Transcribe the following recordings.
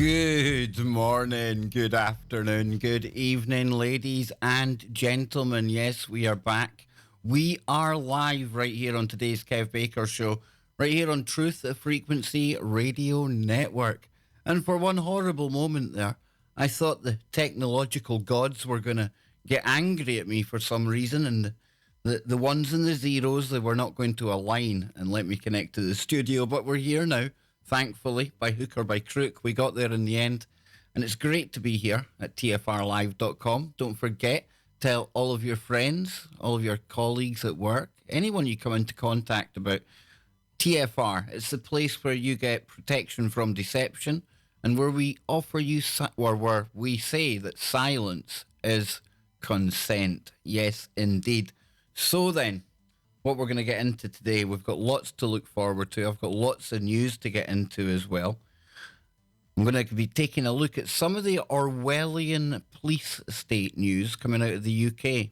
Good morning, good afternoon, good evening, ladies and gentlemen. Yes, we are back. We are live right here on today's Kev Baker Show, right here on Truth Frequency Radio Network. And for one horrible moment there, I thought the technological gods were going to get angry at me for some reason, and the ones and the zeros, they were not going to align and let me connect to the studio, but we're here now. Thankfully, by hook or by crook, we got there in the end. And it's great to be here at tfrlive.com. Don't forget, tell all of your friends, all of your colleagues at work, anyone you come into contact about TFR. It's the place where you get protection from deception and where we offer you, or where we say that silence is consent. Yes, indeed. So then, what we're going to get into today, we've got lots to look forward to. I've got lots of news to get into as well. I'm going to be taking a look at some of the Orwellian police state news coming out of the UK.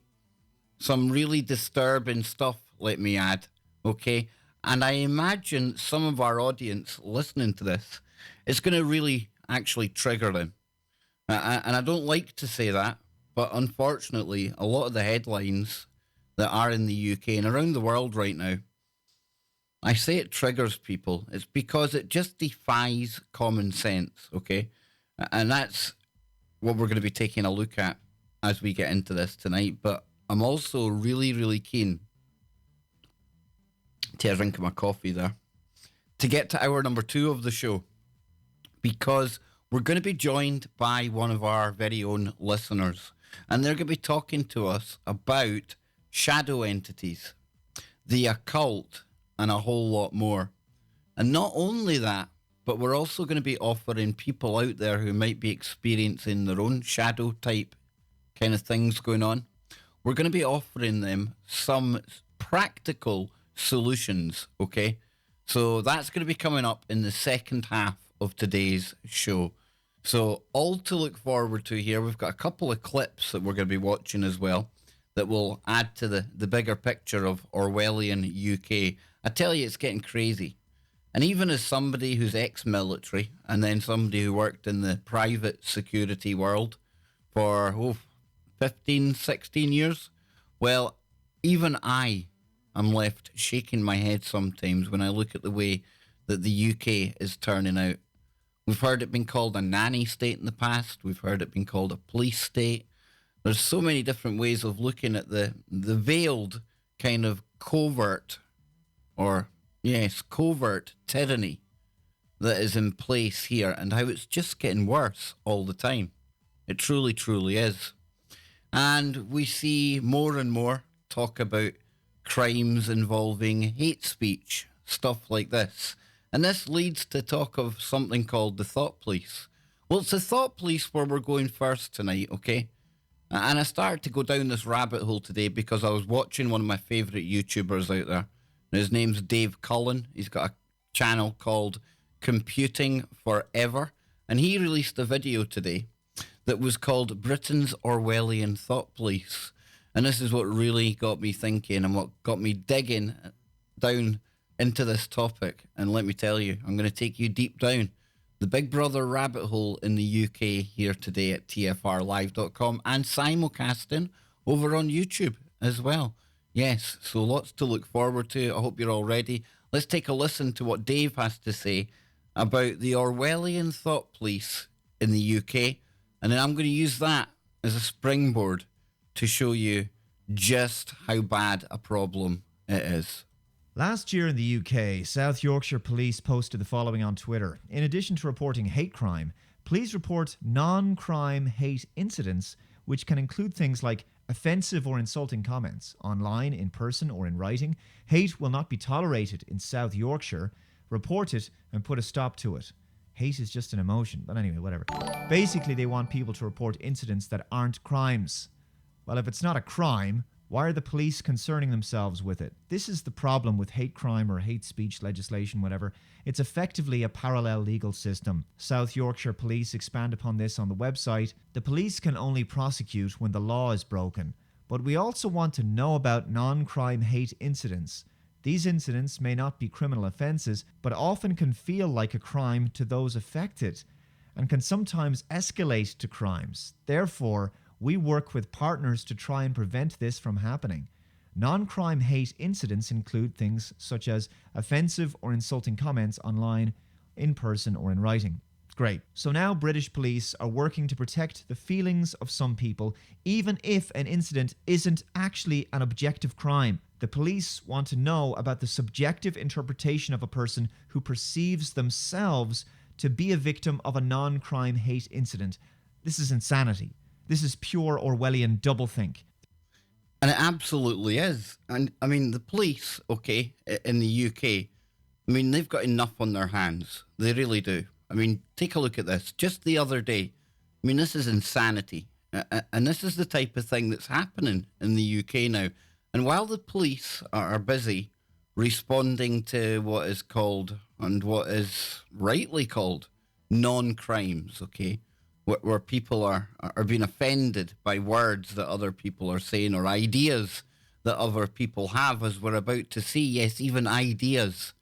Some really disturbing stuff, let me add, okay? And I imagine some of our audience listening to this, it's going to really actually trigger them. And I don't like to say that, but unfortunately, a lot of the headlines that are in the UK and around the world right now, I say it triggers people. It's because it just defies common sense, okay? And that's what we're going to be taking a look at as we get into this tonight. But I'm also really, really keen to a drink of my coffee there to get to hour number 2 of the show, because we're going to be joined by one of our very own listeners, and they're going to be talking to us about shadow entities, the occult, and a whole lot more. And not only that, but we're also going to be offering people out there who might be experiencing their own shadow type kind of things going on. We're going to be offering them some practical solutions, okay? So that's going to be coming up in the second half of today's show. So all to look forward to here. We've got a couple of clips that we're going to be watching as well that will add to the bigger picture of Orwellian UK. I tell you, it's getting crazy. And even as somebody who's ex-military and then somebody who worked in the private security world for 15, 16 years, well, even I am left shaking my head sometimes when I look at the way that the UK is turning out. We've heard it being called a nanny state in the past. We've heard it being called a police state. There's so many different ways of looking at the veiled kind of covert tyranny that is in place here, and how it's just getting worse all the time. It truly, truly is. And we see more and more talk about crimes involving hate speech, stuff like this. And this leads to talk of something called the thought police. Well, it's the thought police where we're going first tonight, okay? And I started to go down this rabbit hole today because I was watching one of my favourite YouTubers out there. His name's Dave Cullen. He's got a channel called Computing Forever. And he released a video today that was called Britain's Orwellian Thought Police. And this is what really got me thinking and what got me digging down into this topic. And let me tell you, I'm going to take you deep down the Big Brother rabbit hole in the UK here today at tfrlive.com and simulcasting over on YouTube as well. Yes, so lots to look forward to. I hope you're all ready. Let's take a listen to what Dave has to say about the Orwellian thought police in the UK, and then I'm going to use that as a springboard to show you just how bad a problem it is. Last year in the UK, South Yorkshire Police posted the following on Twitter. In addition to reporting hate crime, please report non-crime hate incidents, which can include things like offensive or insulting comments, online, in person or in writing. Hate will not be tolerated in South Yorkshire. Report it and put a stop to it. Hate is just an emotion. But anyway, whatever. Basically, they want people to report incidents that aren't crimes. Well, if it's not a crime, why are the police concerning themselves with it? This is the problem with hate crime or hate speech legislation, whatever. It's effectively a parallel legal system. South Yorkshire Police expand upon this on the website. The police can only prosecute when the law is broken. But we also want to know about non-crime hate incidents. These incidents may not be criminal offences, but often can feel like a crime to those affected, and can sometimes escalate to crimes. Therefore, we work with partners to try and prevent this from happening. Non-crime hate incidents include things such as offensive or insulting comments online, in person or in writing. Great. So now British police are working to protect the feelings of some people, even if an incident isn't actually an objective crime. The police want to know about the subjective interpretation of a person who perceives themselves to be a victim of a non-crime hate incident. This is insanity. This is pure Orwellian doublethink. And it absolutely is. And I mean, the police, okay, in the UK, I mean, they've got enough on their hands. They really do. I mean, take a look at this. Just the other day, I mean, this is insanity. And this is the type of thing that's happening in the UK now. And while the police are busy responding to what is called, and what is rightly called, non-crimes, okay, where people are being offended by words that other people are saying or ideas that other people have, as we're about to see. Yes, even ideas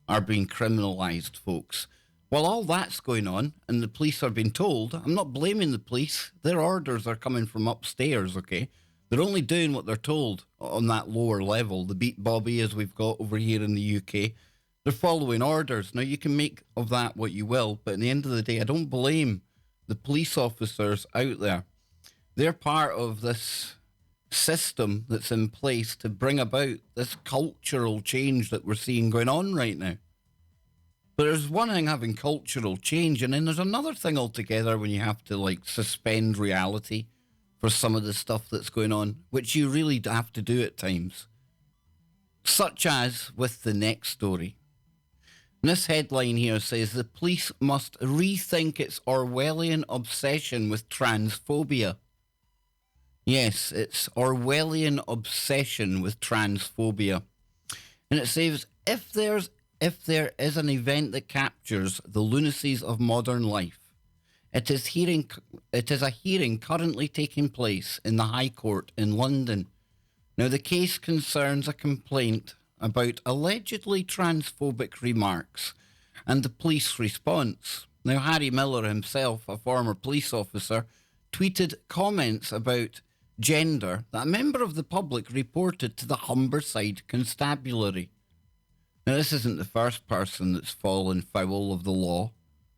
are being criminalised, folks. While all that's going on and the police are being told, I'm not blaming the police. Their orders are coming from upstairs, okay? They're only doing what they're told on that lower level, the beat Bobby as we've got over here in the UK. They're following orders. Now, you can make of that what you will, but at the end of the day, I don't blame the police officers out there. They're part of this system that's in place to bring about this cultural change that we're seeing going on right now. But there's one thing having cultural change, and then there's another thing altogether when you have to like suspend reality for some of the stuff that's going on, which you really have to do at times. Such as with the next story. And this headline here says the police must rethink its Orwellian obsession with transphobia. Yes, it's Orwellian obsession with transphobia. And it says if there is an event that captures the lunacies of modern life, it is a hearing currently taking place in the High Court in London. Now, the case concerns a complaint about allegedly transphobic remarks and the police response. Now, Harry Miller himself, a former police officer, tweeted comments about gender that a member of the public reported to the Humberside Constabulary. Now, this isn't the first person that's fallen foul of the law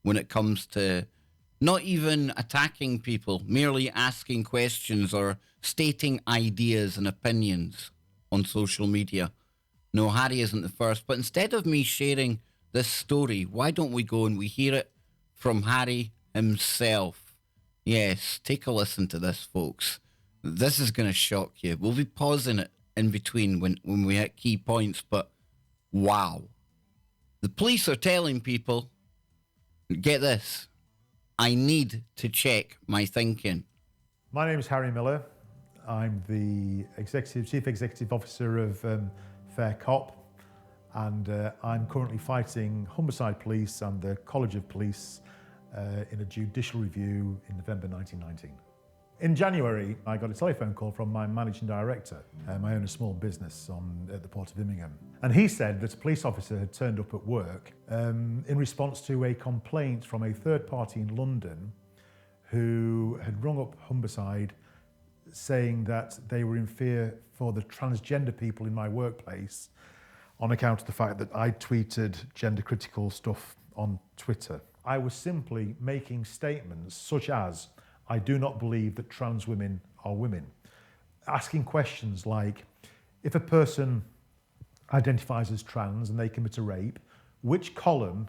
when it comes to not even attacking people, merely asking questions or stating ideas and opinions on social media. No, Harry isn't the first. But instead of me sharing this story, why don't we go and we hear it from Harry himself? Yes, take a listen to this, folks. This is going to shock you. We'll be pausing it in between when we hit key points, but wow. The police are telling people, get this, I need to check my thinking. My name is Harry Miller. I'm the Chief Executive Officer of Fair Cop, and I'm currently fighting Humberside Police and the College of Police in a judicial review in November 1919. In January, I got a telephone call from my managing director. I own a small business at the Port of Immingham. And he said that a police officer had turned up at work in response to a complaint from a third party in London who had rung up Humberside saying that they were in fear for the transgender people in my workplace on account of the fact that I tweeted gender-critical stuff on Twitter. I was simply making statements such as, I do not believe that trans women are women. Asking questions like, if a person identifies as trans and they commit a rape, which column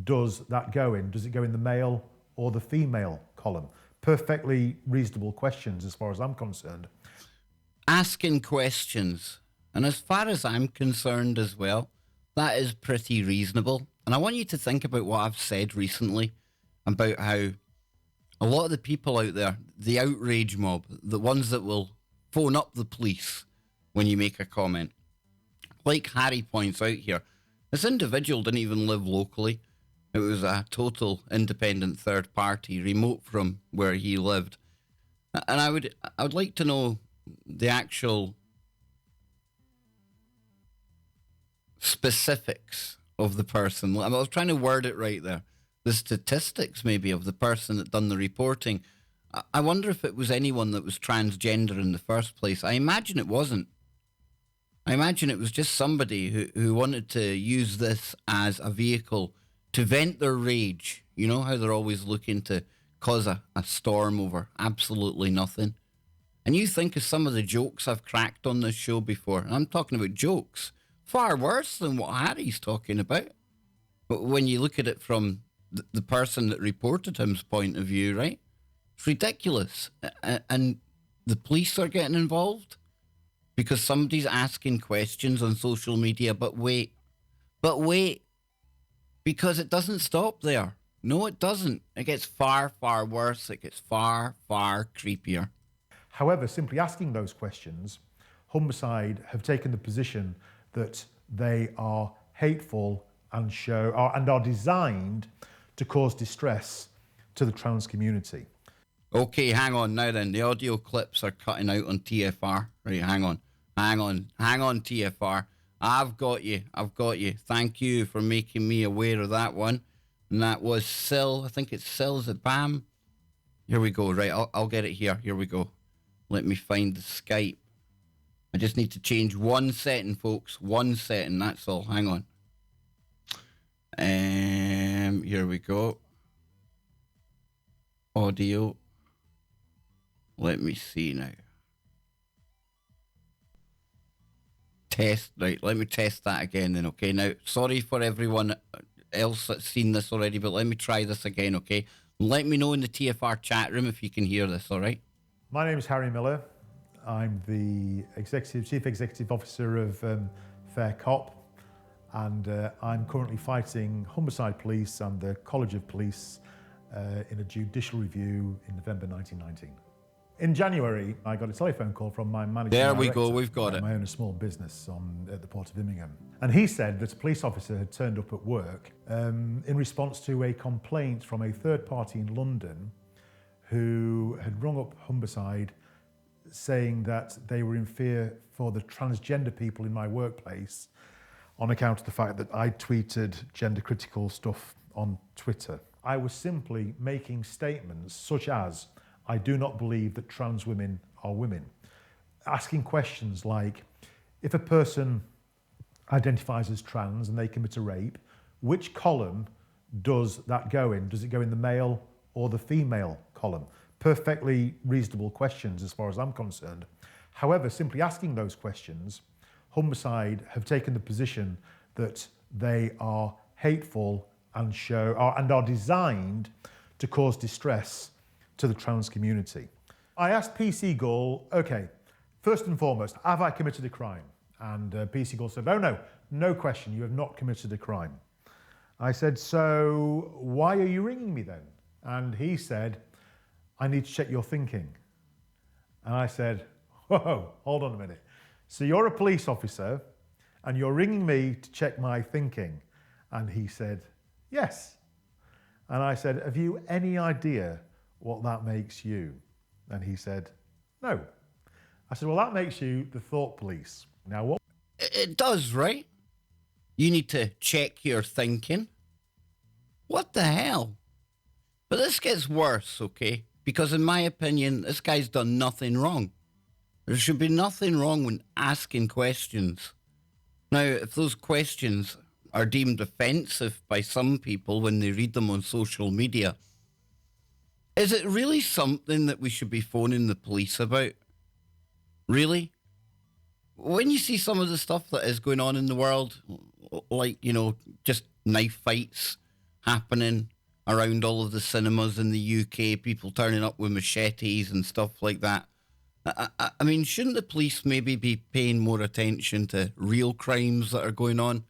does that go in? Does it go in the male or the female column? Perfectly reasonable questions as far as I'm concerned. Asking questions. And as far as I'm concerned as well, that is pretty reasonable. And I want you to think about what I've said recently about how a lot of the people out there, the outrage mob, the ones that will phone up the police when you make a comment, like Harry points out here, this individual didn't even live locally. It was a total independent third party, remote from where he lived. And I would like to know the actual specifics of the person. I was trying to word it right there. The statistics, maybe, of the person that done the reporting. I wonder if it was anyone that was transgender in the first place. I imagine it wasn't. I imagine it was just somebody who wanted to use this as a vehicle to vent their rage. You know how they're always looking to cause a storm over absolutely nothing. And you think of some of the jokes I've cracked on this show before. And I'm talking about jokes far worse than what Harry's talking about. But when you look at it from the person that reported him's point of view, right? It's ridiculous. And the police are getting involved because somebody's asking questions on social media. But wait, because it doesn't stop there. No, it doesn't. It gets far, far worse. It gets far, far creepier. However, simply asking those questions, Humberside have taken the position that they are hateful and are designed to cause distress to the trans community. Okay, hang on now then. The audio clips are cutting out on TFR. Right, hang on, TFR. I've got you. Thank you for making me aware of that one. And that was Sil. I think it's Sil. Is it Bam? Here we go. Right, I'll get it here. Here we go. Let me find the Skype. I just need to change 1 setting, folks. 1 setting, that's all. Hang on. Here we go. Audio. Let me see now. Test. Right, let me test that again then, okay? Now, sorry for everyone else that's seen this already, but let me try this again, okay? Let me know in the TFR chat room if you can hear this, all right? My name is Harry Miller. I'm the Chief Executive Officer of Fair Cop, and I'm currently fighting Humberside Police and the College of Police in a judicial review in November 1919. In January, I got a telephone call from my manager. There we go, we've got it. I own a small business at the Port of Immingham. And he said that a police officer had turned up at work in response to a complaint from a third party in London who had rung up Humberside saying that they were in fear for the transgender people in my workplace on account of the fact that I tweeted gender critical stuff on Twitter. I was simply making statements such as, I do not believe that trans women are women. Asking questions like, if a person identifies as trans and they commit a rape, which column does that go in? Does it go in the male or the female column? Perfectly reasonable questions as far as I'm concerned. However, simply asking those questions, Humberside have taken the position that they are hateful and are designed to cause distress to the trans community. I asked PC Gull, okay, first and foremost, have I committed a crime? And PC Gull said, oh no question, you have not committed a crime. I said, so why are you ringing me then? And he said, I need to check your thinking. And I said, whoa, hold on a minute. So you're a police officer and you're ringing me to check my thinking? And he said, yes. And I said, have you any idea what that makes you? And he said, no. I said, well, that makes you the thought police. Now what? It does, right? You need to check your thinking. What the hell? But this gets worse, okay? Because in my opinion, this guy's done nothing wrong. There should be nothing wrong when asking questions. Now, if those questions are deemed offensive by some people when they read them on social media, is it really something that we should be phoning the police about? Really? When you see some of the stuff that is going on in the world, like, you know, just knife fights happening around all of the cinemas in the UK, people turning up with machetes and stuff like that. I mean, shouldn't the police maybe be paying more attention to real crimes that are going on?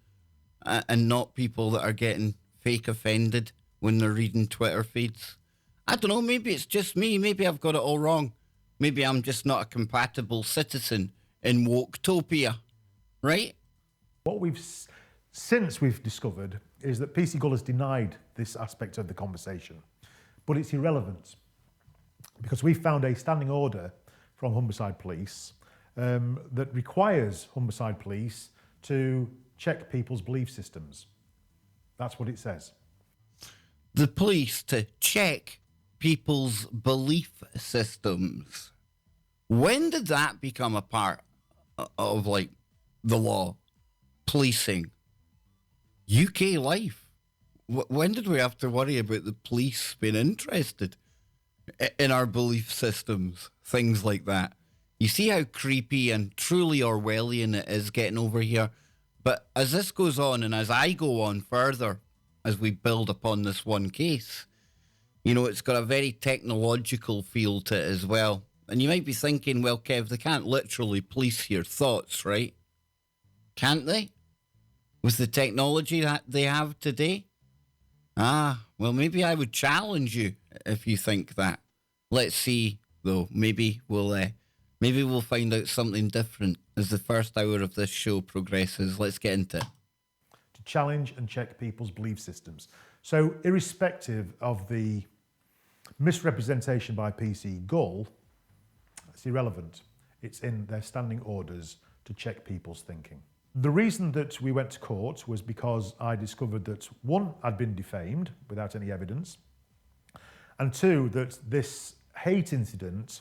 and not people that are getting fake offended when they're reading Twitter feeds. I don't know, maybe it's just me. Maybe I've got it all wrong. Maybe I'm just not a compatible citizen in Woketopia, right? What since we've discovered is that PC Gull has denied this aspect of the conversation, but it's irrelevant because we found a standing order from Humberside Police that requires Humberside Police to check people's belief systems. That's what it says. The police to check people's belief systems. When did that become a part of like the law? Policing. UK life. When did we have to worry about the police being interested in our belief systems? Things like that. You see how creepy and truly Orwellian it is getting over here. But as this goes on and as I go on further, as we build upon this one case, you know, it's got a very technological feel to it as well. And you might be thinking, well, Kev, they can't literally police your thoughts, right? Can't they? With the technology that they have today? Ah, well, maybe I would challenge you if you think that. Let's see, though. Maybe we'll find out something different as the first hour of this show progresses. Let's get into it. To challenge and check people's belief systems. So, irrespective of the misrepresentation by PC Gull, it's irrelevant. It's in their standing orders to check people's thinking. The reason that we went to court was because I discovered that one, I'd been defamed without any evidence, and two, that this hate incident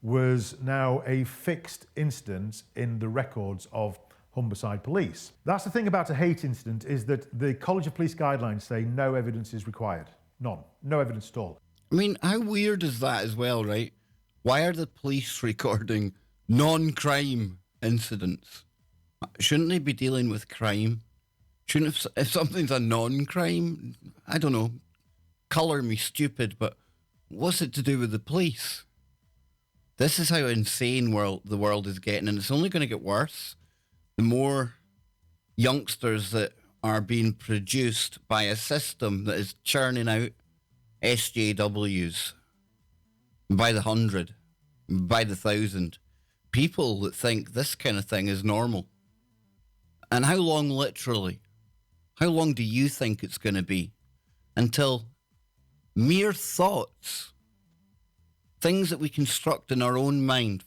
was now a fixed incident in the records of Humberside Police. That's the thing about a hate incident, is that the College of Police guidelines say no evidence is required. None. No evidence at all. I mean, how weird is that as well, right? Why are the police recording non-crime incidents? Shouldn't they be dealing with crime? Shouldn't, if something's a non-crime, I don't know, colour me stupid, but what's it to do with the police? This is how insane the world is getting, and it's only going to get worse. The more youngsters that are being produced by a system that is churning out SJWs by the 100, by the 1,000, people that think this kind of thing is normal. And how long, literally? How long do you think it's going to be until mere thoughts, things that we construct in our own mind,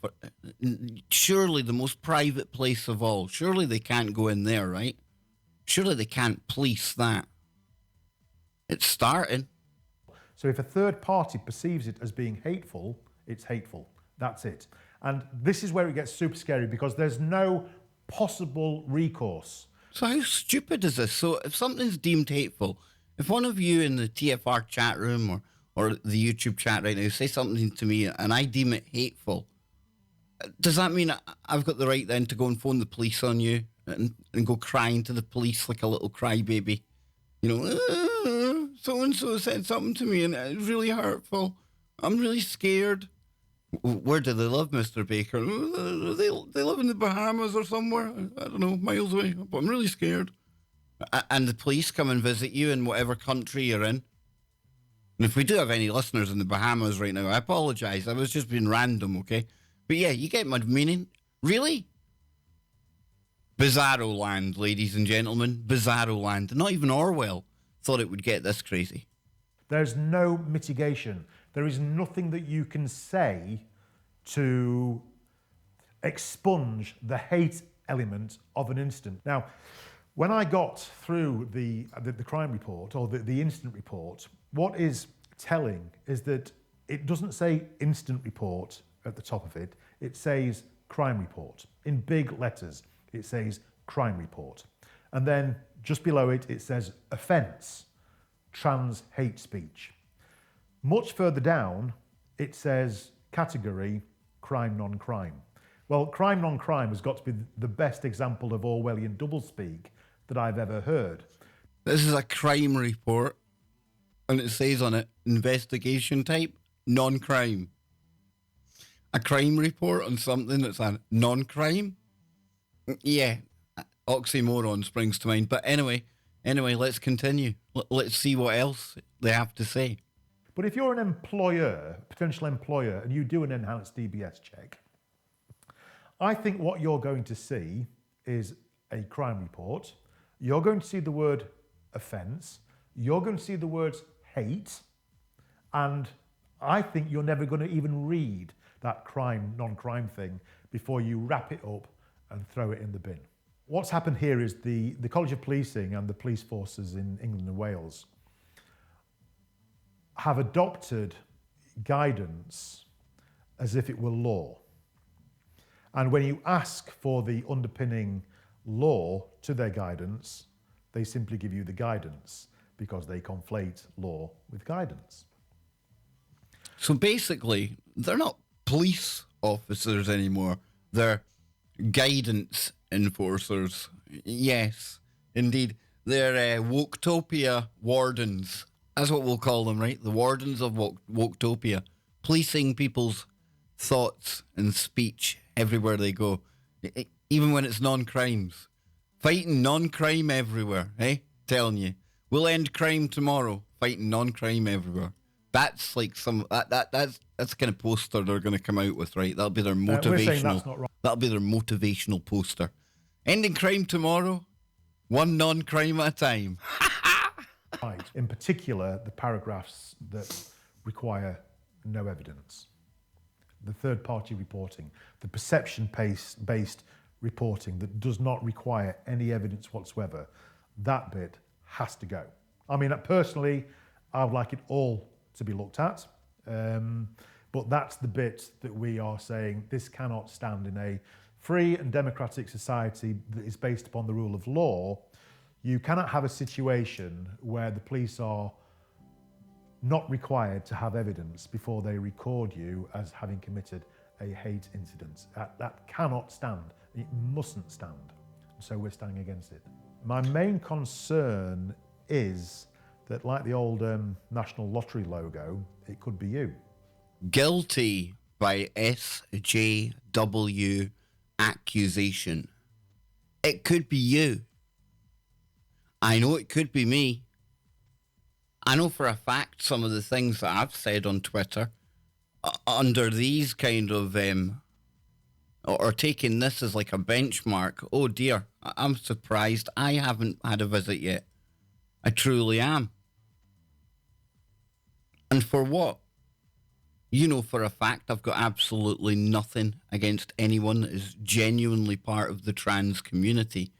surely the most private place of all, surely they can't go in there, right? Surely they can't police that. It's starting. So if a third party perceives it as being hateful, it's hateful. That's it. And this is where it gets super scary, because there's no possible recourse. So how stupid is this? So if something's deemed hateful, if one of you in the TFR chat room or the YouTube chat right now say something to me and I deem it hateful, does that mean I've got the right then to go and phone the police on you and go crying to the police like a little crybaby? You know, so-and-so said something to me and it's really hurtful. I'm really scared. Where do they live, Mr. Baker? They live in the Bahamas or somewhere. I don't know, miles away. But I'm really scared. And the police come and visit you in whatever country you're in. And if we do have any listeners in the Bahamas right now, I apologise. I was just being random, okay? But yeah, you get my meaning. Really? Bizarro land, ladies and gentlemen. Bizarro land. Not even Orwell thought it would get this crazy. There's no mitigation. There is nothing that you can say to expunge the hate element of an incident. Now, when I got through the crime report or the incident report, what is telling is that it doesn't say incident report at the top of it. It says crime report. In big letters, it says crime report. And then just below it, it says offence, trans hate speech. Much further down, it says category, crime, non-crime. Well, crime, non-crime has got to be the best example of Orwellian doublespeak that I've ever heard. This is a crime report, and it says on it, investigation type, non-crime. A crime report on something that's a non-crime? Yeah, oxymoron springs to mind. But anyway, let's continue. Let's see what else they have to say. But if you're an employer, potential employer, and you do an enhanced DBS check, I think what you're going to see is a crime report. You're going to see the word offence. You're going to see the words hate. And I think you're never going to even read that crime, non-crime thing before you wrap it up and throw it in the bin. What's happened here is the College of Policing and the police forces in England and Wales have adopted guidance as if it were law. And when you ask for the underpinning law to their guidance, they simply give you the guidance because they conflate law with guidance. So basically, they're not police officers anymore. They're guidance enforcers. Yes, indeed. They're Woketopia wardens. That's what we'll call them, right? The wardens of Woketopia. Policing people's thoughts and speech everywhere they go. Even when it's non-crimes. Fighting non-crime everywhere, eh? Telling you. We'll end crime tomorrow. Fighting non-crime everywhere. That's like that's the kind of poster they're going to come out with, right? That'll be their motivational. We're saying that's not right. That'll be their motivational poster. Ending crime tomorrow, one non-crime at a time. Right. In particular, the paragraphs that require no evidence, the third-party reporting, the perception-based reporting that does not require any evidence whatsoever. That bit has to go. I mean, personally, I would like it all to be looked at. But that's the bit that we are saying this cannot stand in a free and democratic society that is based upon the rule of law. You cannot have a situation where the police are not required to have evidence before they record you as having committed a hate incident. That cannot stand. It mustn't stand. So we're standing against it. My main concern is that, like the old National Lottery logo, it could be you. Guilty by SJW accusation. It could be you. I know it could be me. I know for a fact some of the things that I've said on Twitter under these kind of, or taking this as like a benchmark. Oh dear, I'm surprised I haven't had a visit yet. I truly am. And for what? You know for a fact I've got absolutely nothing against anyone that is genuinely part of the trans community.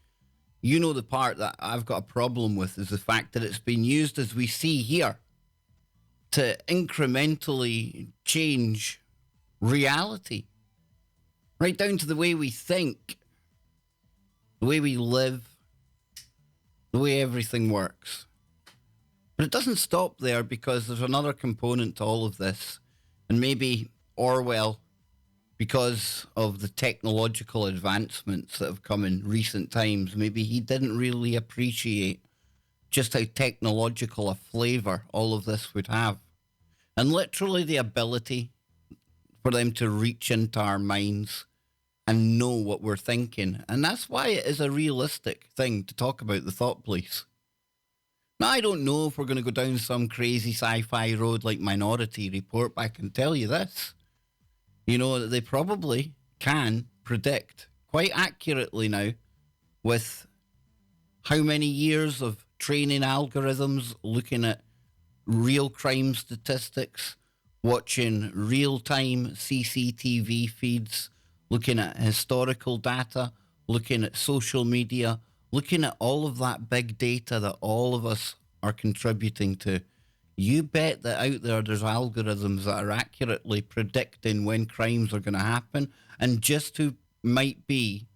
You know the part that I've got a problem with is the fact that it's been used, as we see here, to incrementally change reality. Right down to the way we think, the way we live, the way everything works. But it doesn't stop there, because there's another component to all of this. And maybe Orwell, because of the technological advancements that have come in recent times, maybe he didn't really appreciate just how technological a flavour all of this would have. And literally the ability for them to reach into our minds and know what we're thinking. And that's why it is a realistic thing to talk about the thought police. Now, I don't know if we're going to go down some crazy sci-fi road like Minority Report, but I can tell you this. You know, that they probably can predict quite accurately now, with how many years of training algorithms, looking at real crime statistics, watching real-time CCTV feeds, looking at historical data, looking at social media, looking at all of that big data that all of us are contributing to. You bet that out there's algorithms that are accurately predicting when crimes are going to happen, and just who might be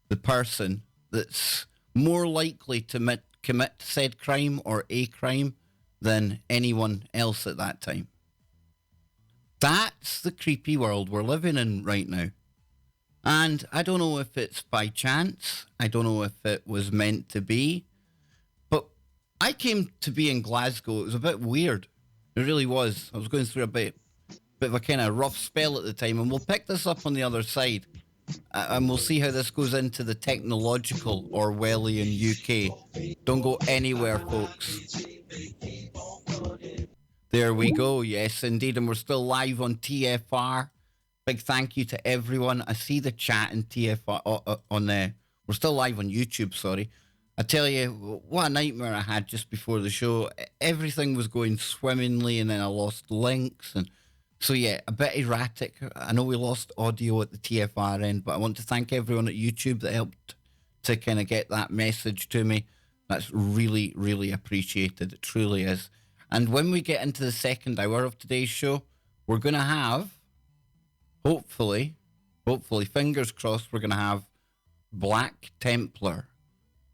the person that's more likely to commit said crime or a crime than anyone else at that time. That's the creepy world we're living in right now. And I don't know if it's by chance. I don't know if it was meant to be. But I came to be in Glasgow. It was a bit weird. It really was. I was going through a bit of a kind of rough spell at the time. And we'll pick this up on the other side. And we'll see how this goes into the technological Orwellian UK. Don't go anywhere, folks. There we go. Yes, indeed. And we're still live on TFR. Big thank you to everyone. I see the chat in TFR on there. We're still live on YouTube, sorry. I tell you, what a nightmare I had just before the show. Everything was going swimmingly, and then I lost links. And so, yeah, a bit erratic. I know we lost audio at the TFR end, but I want to thank everyone at YouTube that helped to kind of get that message to me. That's really, really appreciated. It truly is. And when we get into the second hour of today's show, we're going to have, hopefully, fingers crossed, we're going to have Black Templar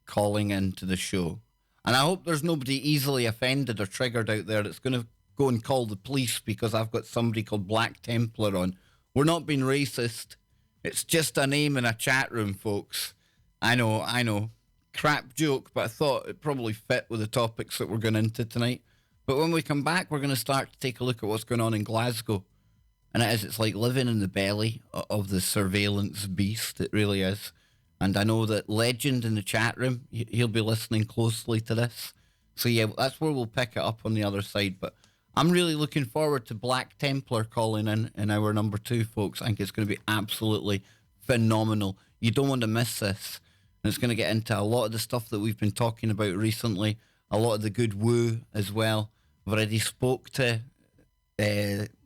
calling into the show. And I hope there's nobody easily offended or triggered out there that's going to go and call the police because I've got somebody called Black Templar on. We're not being racist. It's just a name in a chat room, folks. I know. Crap joke, but I thought it probably fit with the topics that we're going into tonight. But when we come back, we're going to start to take a look at what's going on in Glasgow. And it's like living in the belly of the surveillance beast. It really is. And I know that Legend in the chat room, he'll be listening closely to this. So yeah, that's where we'll pick it up on the other side. But I'm really looking forward to Black Templar calling in hour number 2, folks. I think it's going to be absolutely phenomenal. You don't want to miss this. And it's going to get into a lot of the stuff that we've been talking about recently, a lot of the good woo as well. I've already spoke to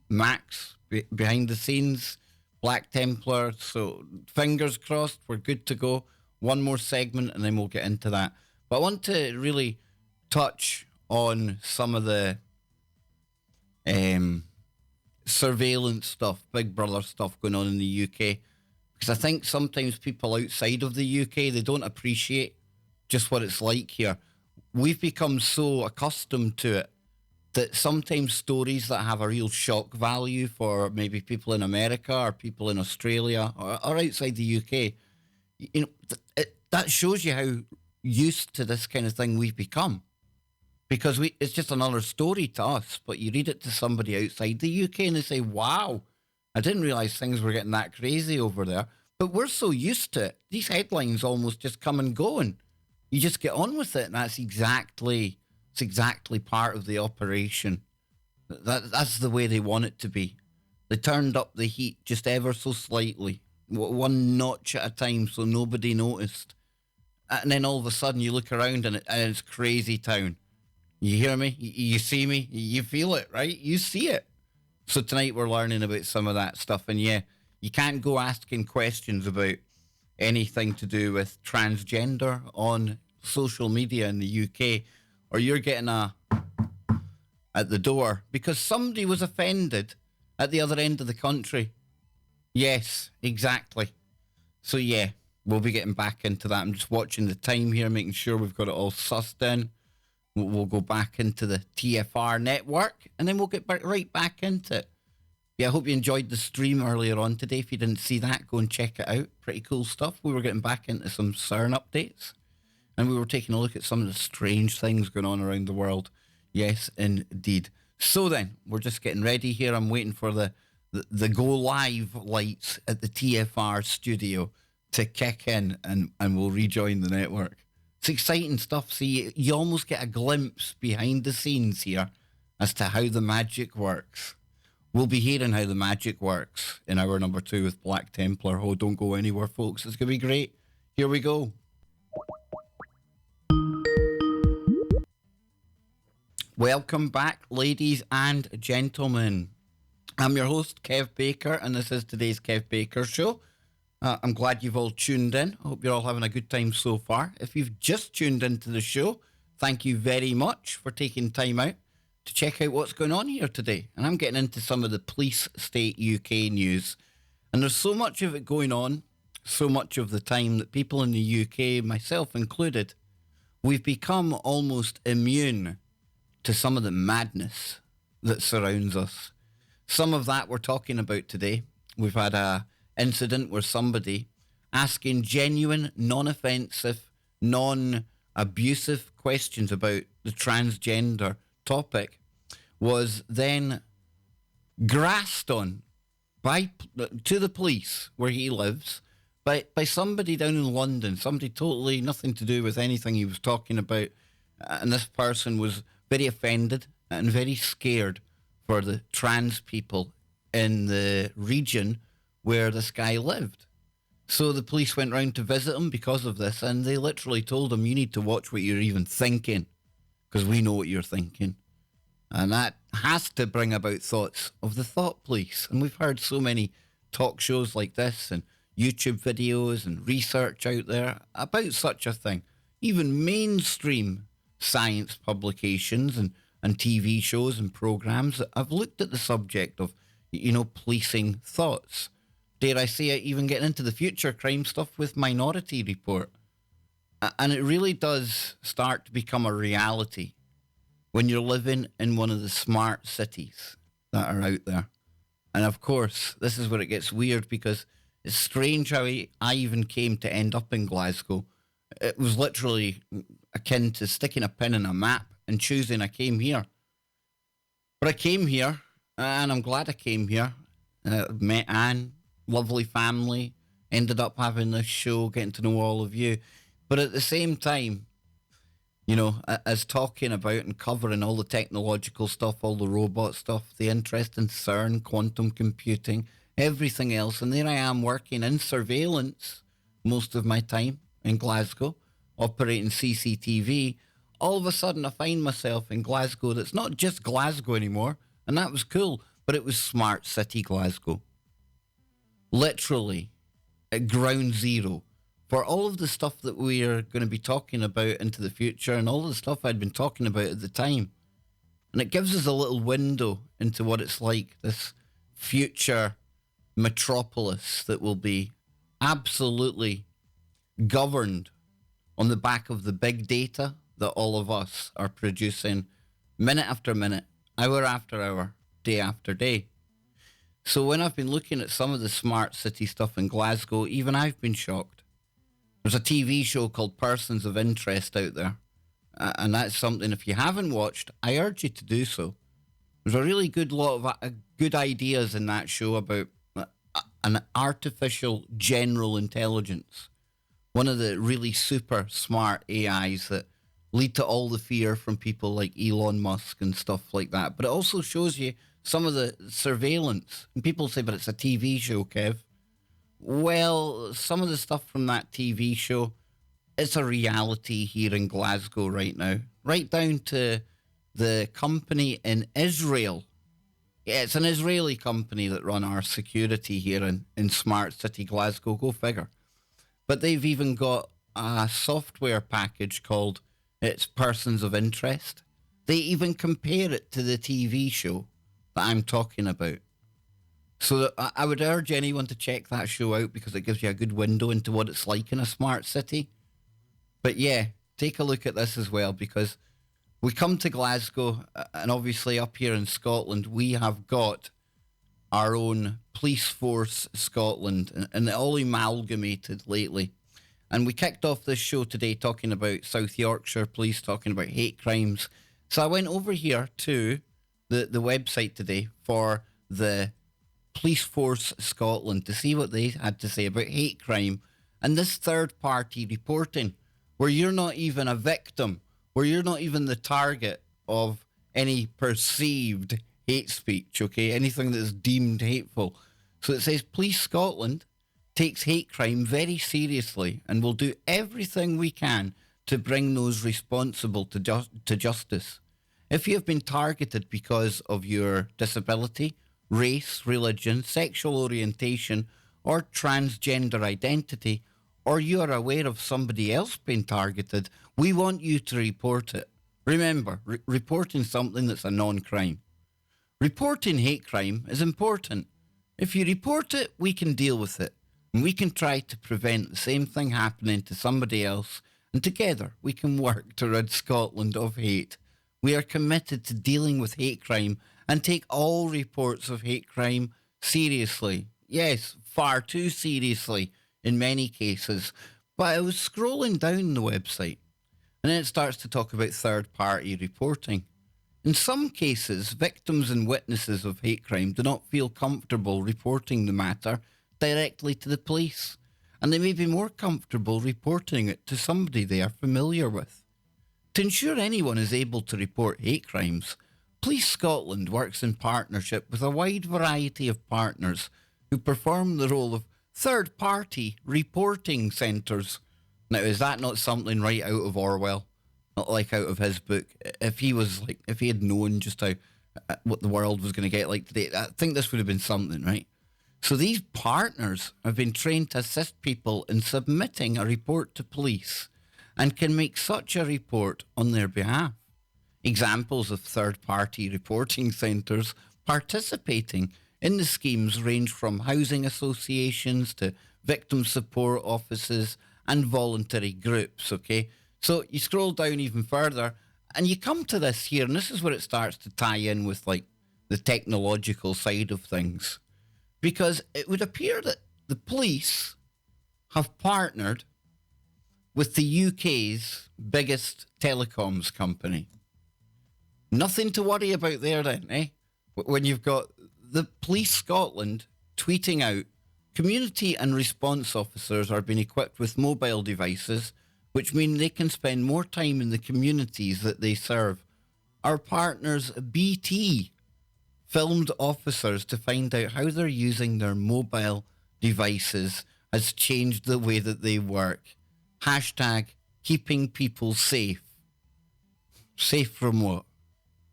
Max behind the scenes, Black Templar, so fingers crossed, we're good to go. One more segment and then we'll get into that. But I want to really touch on some of the surveillance stuff, Big Brother stuff going on in the UK. Because I think sometimes people outside of the UK, they don't appreciate just what it's like here. We've become so accustomed to it that sometimes stories that have a real shock value for maybe people in America or people in Australia or outside the UK, you know, that shows you how used to this kind of thing we've become. Because it's just another story to us, but you read it to somebody outside the UK and they say, wow, I didn't realise things were getting that crazy over there. But we're so used to it. These headlines almost just come and go and you just get on with it. And that's exactly part of the operation. That's the way they want it to be. They turned up the heat just ever so slightly, one notch at a time, so nobody noticed. And then all of a sudden you look around and it's crazy town. You hear me? You see me? You feel it, right? You see it. So tonight we're learning about some of that stuff. And yeah, you can't go asking questions about anything to do with transgender on social media in the UK, or you're getting at the door because somebody was offended at the other end of the country. Yes, exactly. So yeah, we'll be getting back into that. I'm just watching the time here, making sure we've got it all sussed in. We'll go back into the TFR network and then we'll get right back into it. Yeah, I hope you enjoyed the stream earlier on today. If you didn't see that, go and check it out. Pretty cool stuff. We were getting back into some CERN updates. And we were taking a look at some of the strange things going on around the world. Yes, indeed. So then, we're just getting ready here. I'm waiting for the go live lights at the TFR studio to kick in and we'll rejoin the network. It's exciting stuff. See, you almost get a glimpse behind the scenes here as to how the magic works. We'll be hearing how the magic works in hour number 2 with Black Templar. Oh, don't go anywhere, folks. It's going to be great. Here we go. Welcome back, ladies and gentlemen. I'm your host, Kev Baker, and this is today's Kev Baker Show. I'm glad you've all tuned in. I hope you're all having a good time so far. If you've just tuned into the show, thank you very much for taking time out to check out what's going on here today. And I'm getting into some of the police state UK news. And there's so much of it going on, so much of the time that people in the UK, myself included, we've become almost immune to some of the madness that surrounds us. Some of that we're talking about today. We've had a incident where somebody asking genuine, non-offensive, non-abusive questions about the transgender topic was then grasped on to the police where he lives by somebody down in London, somebody totally nothing to do with anything he was talking about. And this person was very offended and very scared for the trans people in the region where this guy lived. So the police went round to visit him because of this, and they literally told him, you need to watch what you're even thinking, because we know what you're thinking. And that has to bring about thoughts of the thought police. And we've heard so many talk shows like this and YouTube videos and research out there about such a thing. Even mainstream science publications and TV shows and programs that have looked at the subject of, policing thoughts. Dare I say it, even getting into the future crime stuff with Minority Report. And it really does start to become a reality when you're living in one of the smart cities that are out there. And of course, this is where it gets weird, because it's strange how I even came to end up in Glasgow. It was literally akin to sticking a pin in a map and choosing I came here. But I came here, and I'm glad I came here. Met Anne, lovely family, ended up having this show, getting to know all of you. But at the same time, as talking about and covering all the technological stuff, all the robot stuff, the interest in CERN, quantum computing, everything else. And there I am working in surveillance most of my time in Glasgow, operating CCTV. All of a sudden, I find myself in Glasgow that's not just Glasgow anymore. And that was cool, but it was Smart City Glasgow. Literally at ground zero for all of the stuff that we are going to be talking about into the future and all the stuff I'd been talking about at the time. And it gives us a little window into what it's like, this future metropolis that will be absolutely governed on the back of the big data that all of us are producing minute after minute, hour after hour, day after day. So when I've been looking at some of the smart city stuff in Glasgow, even I've been shocked. There's a TV show called Persons of Interest out there. And that's something, if you haven't watched, I urge you to do so. There's a really good lot of good ideas in that show about an artificial general intelligence. One of the really super smart AIs that lead to all the fear from people like Elon Musk and stuff like that. But it also shows you some of the surveillance. And people say, but it's a TV show, Kev. Well, some of the stuff from that TV show, it's a reality here in Glasgow right now. Right down to the company in Israel. Yeah, it's an Israeli company that run our security here in Smart City Glasgow. Go figure. But they've even got a software package called It's Persons of Interest. They even compare it to the TV show that I'm talking about. So I would urge anyone to check that show out because it gives you a good window into what it's like in a smart city. But yeah, take a look at this as well, because we come to Glasgow, and obviously up here in Scotland, we have got our own police force Scotland, and it all amalgamated lately. And we kicked off this show today talking about South Yorkshire police, talking about hate crimes. So I went over here to the website today for the Police Force Scotland to see what they had to say about hate crime and this third-party reporting, where you're not even a victim, where you're not even the target of any perceived hate speech, okay? Anything that is deemed hateful. So it says, Police Scotland takes hate crime very seriously and will do everything we can to bring those responsible to justice. If you have been targeted because of your disability, race, religion, sexual orientation, or transgender identity, or you are aware of somebody else being targeted, we want you to report it. Remember, reporting something that's a non-crime. Reporting hate crime is important. If you report it, we can deal with it. And we can try to prevent the same thing happening to somebody else. And together, we can work to rid Scotland of hate. We are committed to dealing with hate crime and take all reports of hate crime seriously. Yes, far too seriously in many cases. But I was scrolling down the website, and then it starts to talk about third-party reporting. In some cases, victims and witnesses of hate crime do not feel comfortable reporting the matter directly to the police. and they may be more comfortable reporting it to somebody they are familiar with. To ensure anyone is able to report hate crimes, Police Scotland works in partnership with a wide variety of partners who perform the role of third-party reporting centres. Now, is that not something right out of Orwell? Not like out of his book. If he had known just how what the world was going to get like today, I think this would have been something, right? So these partners have been trained to assist people in submitting a report to police and can make such a report on their behalf. Examples of third-party reporting centres participating in the schemes range from housing associations to victim support offices and voluntary groups, okay? So you scroll down even further and you come to this here, and this is where it starts to tie in with like the technological side of things. Because it would appear that the police have partnered with the UK's biggest telecoms company. Nothing to worry about there then, eh? When you've got the Police Scotland tweeting out, community and response officers are being equipped with mobile devices, which mean they can spend more time in the communities that they serve. Our partners, BT, filmed officers to find out how they're using their mobile devices has changed the way that they work. Hashtag keeping people safe. Safe from what?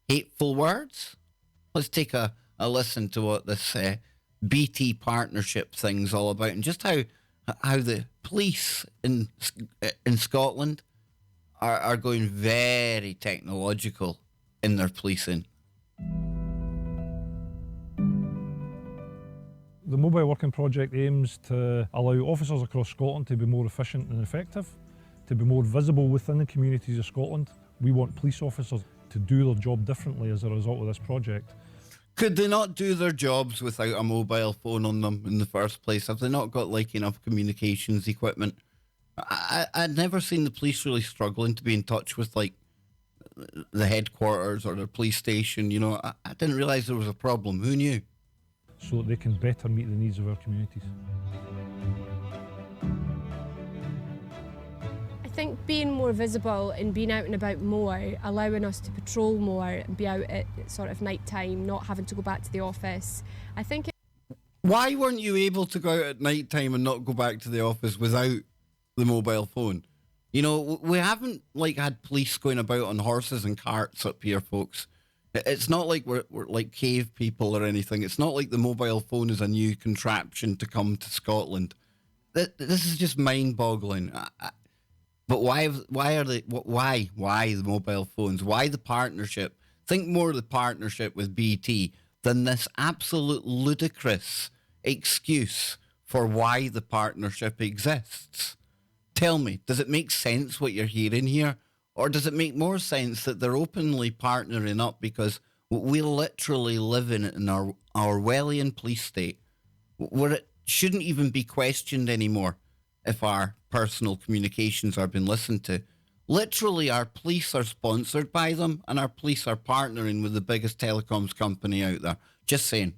Hateful words? Let's take a listen to what this BT partnership thing's all about, and just how the police in Scotland are going very technological in their policing. The Mobile Working Project aims to allow officers across Scotland to be more efficient and effective, to be more visible within the communities of Scotland. We want police officers to do their job differently as a result of this project. Could they not do their jobs without a mobile phone on them in the first place? Have they not got like enough communications equipment? I'd never seen the police really struggling to be in touch with like the headquarters or the police station. You know, I didn't realise there was a problem. Who knew? So that they can better meet the needs of our communities. I think being more visible and being out and about more, allowing us to patrol more and be out at sort of night time, not having to go back to the office. I think Why weren't you able to go out at night time and not go back to the office without the mobile phone? You know, we haven't like had police going about on horses and carts up here, folks. It's not like we're like cave people or anything. It's not like the mobile phone is a new contraption to come to Scotland. This is just mind-boggling. But why the mobile phones? Why the partnership? Think more of the partnership with BT than this absolute ludicrous excuse for why the partnership exists. Tell me, does it make sense what you're hearing here? Or does it make more sense that they're openly partnering up because we literally live in our Orwellian police state where it shouldn't even be questioned anymore if our personal communications are being listened to? Literally, our police are sponsored by them and our police are partnering with the biggest telecoms company out there. Just saying.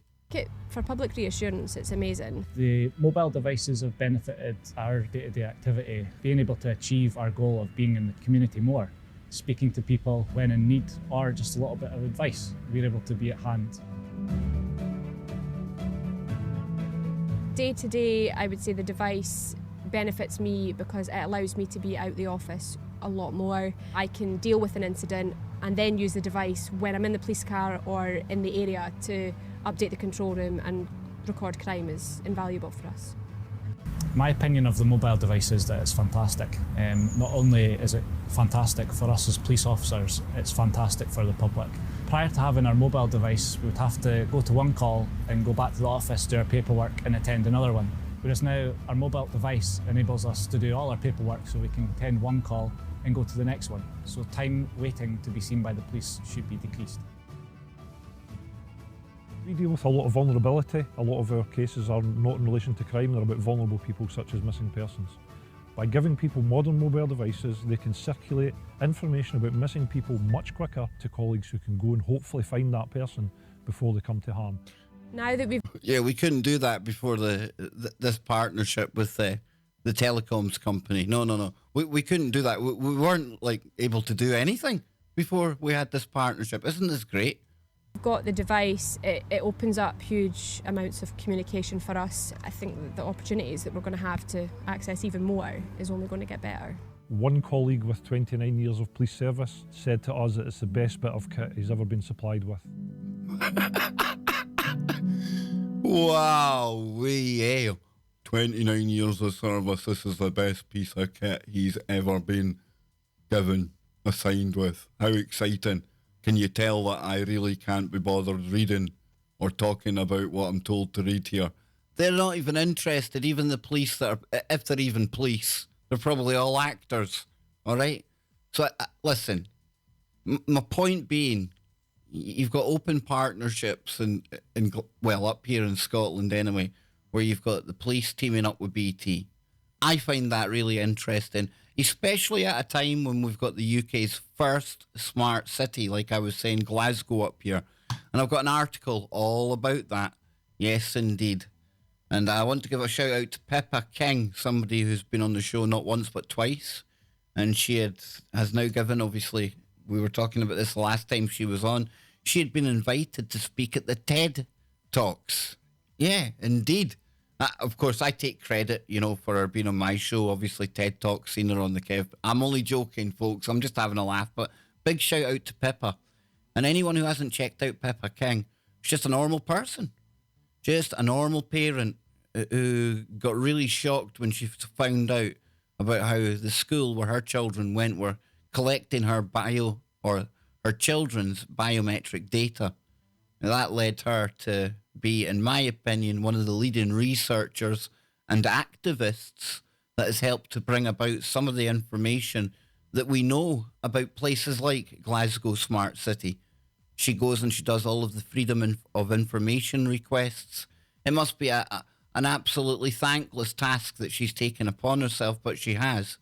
for public reassurance, it's amazing. The mobile devices have benefited our day-to-day activity, being able to achieve our goal of being in the community more, speaking to people when in need, or just a little bit of advice. We're able to be at hand. Day to day, I would say the device benefits me because it allows me to be out the office a lot more. I can deal with an incident and then use the device when I'm in the police car or in the area to update the control room, and record crime is invaluable for us. My opinion of the mobile device is that it's fantastic. Not only is it fantastic for us as police officers, it's fantastic for the public. Prior to having our mobile device, we would have to go to one call and go back to the office, do our paperwork and attend another one. Whereas now our mobile device enables us to do all our paperwork so we can attend one call and go to the next one. So time waiting to be seen by the police should be decreased. We deal with a lot of vulnerability. A lot of our cases are not in relation to crime, they're about vulnerable people such as missing persons. By giving people modern mobile devices, they can circulate information about missing people much quicker to colleagues who can go and hopefully find that person before they come to harm. Now that we've Yeah, we couldn't do that before this partnership with the telecoms company. No. We couldn't do that. We weren't like able to do anything before we had this partnership. Isn't this great? We've got the device, it opens up huge amounts of communication for us. I think that the opportunities that we're going to have to access even more is only going to get better. One colleague with 29 years of police service said to us that it's the best bit of kit he's ever been supplied with. Wow, 29 years of service, this is the best piece of kit he's ever been given, assigned with. How exciting. Can you tell that I really can't be bothered reading or talking about what I'm told to read here? They're not even interested, even the police that are, if they're even police, they're probably all actors, all right? So, listen, my point being, you've got open partnerships well, up here in Scotland anyway, where you've got the police teaming up with BT. I find that really interesting, especially at a time when we've got the UK's first smart city, like I was saying, Glasgow up here. And I've got an article all about that. Yes, indeed. And I want to give a shout out to Pippa King, somebody who's been on the show not once but twice. And she has now given, obviously, we were talking about this the last time she was on, she had been invited to speak at the TED Talks. Yeah, indeed. Of course, I take credit, for her being on my show. Obviously, TED Talks, seen her on the Kev. I'm only joking, folks. I'm just having a laugh. But big shout out to Pippa. And anyone who hasn't checked out Pippa King, she's just a normal person. Just a normal parent who got really shocked when she found out about how the school where her children went were collecting her children's biometric data. Now, that led her to be, in my opinion, one of the leading researchers and activists that has helped to bring about some of the information that we know about places like Glasgow Smart City. She goes and she does all of the freedom of information requests. It must be an absolutely thankless task that she's taken upon herself, but she has.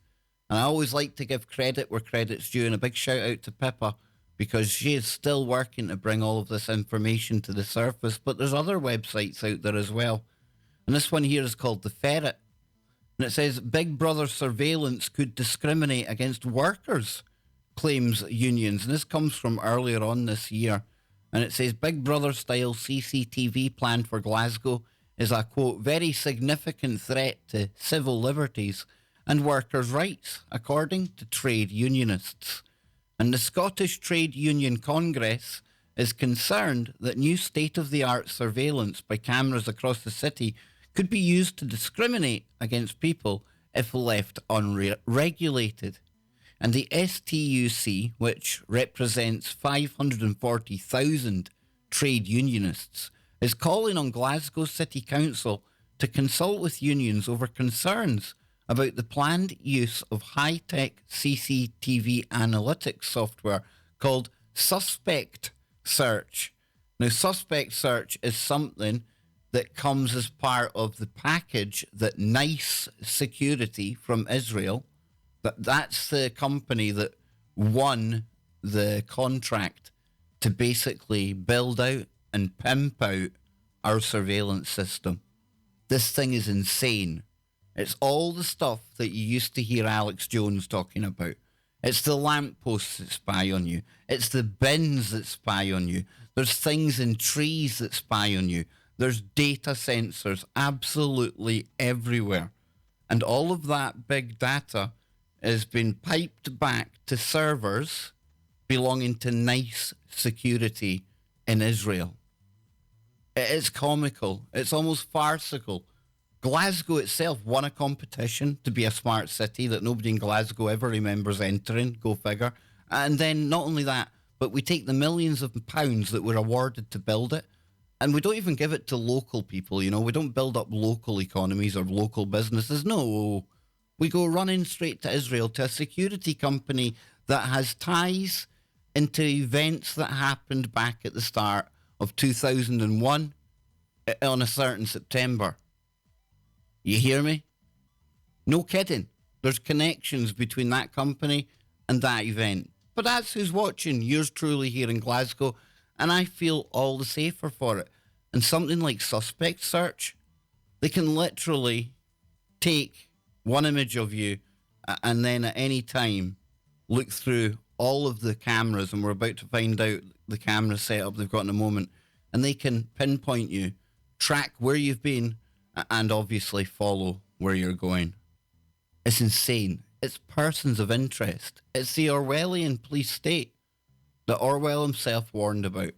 And I always like to give credit where credit's due, and a big shout out to Pippa, because she is still working to bring all of this information to the surface. But there's other websites out there as well. And this one here is called The Ferret. And it says, Big Brother surveillance could discriminate against workers, claims unions. And this comes from earlier on this year. And it says, Big Brother-style CCTV plan for Glasgow is a, quote, very significant threat to civil liberties and workers' rights, according to trade unionists. And the Scottish Trade Union Congress is concerned that new state-of-the-art surveillance by cameras across the city could be used to discriminate against people if left unregulated. And the STUC, which represents 540,000 trade unionists, is calling on Glasgow City Council to consult with unions over concerns about the planned use of high-tech CCTV analytics software called Suspect Search. Now, Suspect Search is something that comes as part of the package that NICE Security from Israel, that's the company that won the contract to basically build out and pimp out our surveillance system. This thing is insane. It's all the stuff that you used to hear Alex Jones talking about. It's the lampposts that spy on you. It's the bins that spy on you. There's things in trees that spy on you. There's data sensors absolutely everywhere. And all of that big data has been piped back to servers belonging to NICE Security in Israel. It's comical. It's almost farcical. Glasgow itself won a competition to be a smart city that nobody in Glasgow ever remembers entering, go figure. And then not only that, but we take the millions of pounds that were awarded to build it, and we don't even give it to local people, we don't build up local economies or local businesses. No, we go running straight to Israel, to a security company that has ties into events that happened back at the start of 2001 on a certain September. You hear me? No kidding. There's connections between that company and that event. But that's who's watching, yours truly here in Glasgow, and I feel all the safer for it. And something like Suspect Search, they can literally take one image of you, and then at any time look through all of the cameras, and we're about to find out the camera setup they've got in a moment, and they can pinpoint you, track where you've been, and obviously follow where you're going. It's insane. It's persons of interest. It's the Orwellian police state that Orwell himself warned about.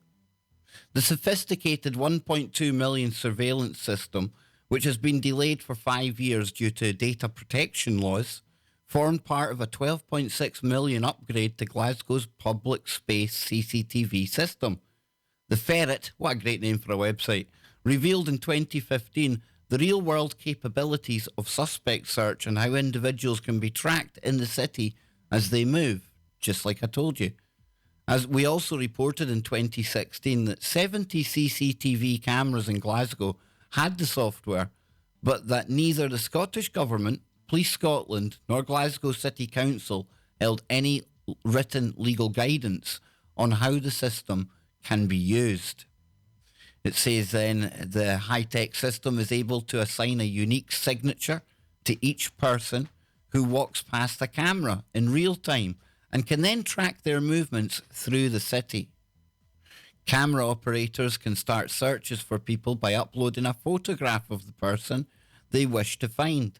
The sophisticated 1.2 million surveillance system, which has been delayed for 5 years due to data protection laws, formed part of a 12.6 million upgrade to Glasgow's public space CCTV system. The Ferret, what a great name for a website, revealed in 2015 the real-world capabilities of suspect search and how individuals can be tracked in the city as they move, just like I told you. As we also reported in 2016 that 70 CCTV cameras in Glasgow had the software, but that neither the Scottish Government, Police Scotland, nor Glasgow City Council held any written legal guidance on how the system can be used. It says then the high-tech system is able to assign a unique signature to each person who walks past a camera in real time and can then track their movements through the city. Camera operators can start searches for people by uploading a photograph of the person they wish to find.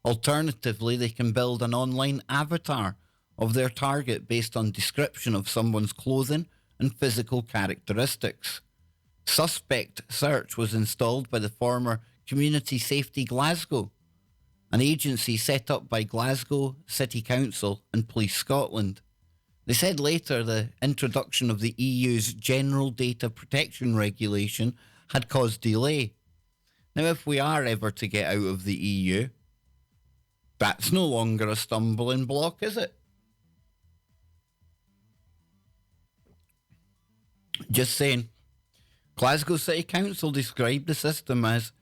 Alternatively, they can build an online avatar of their target based on description of someone's clothing and physical characteristics. Suspect search was installed by the former Community Safety Glasgow, an agency set up by Glasgow City Council and Police Scotland. They said later the introduction of the EU's General Data Protection Regulation had caused delay. Now, if we are ever to get out of the EU, that's no longer a stumbling block, is it? Just saying. Glasgow City Council described the system as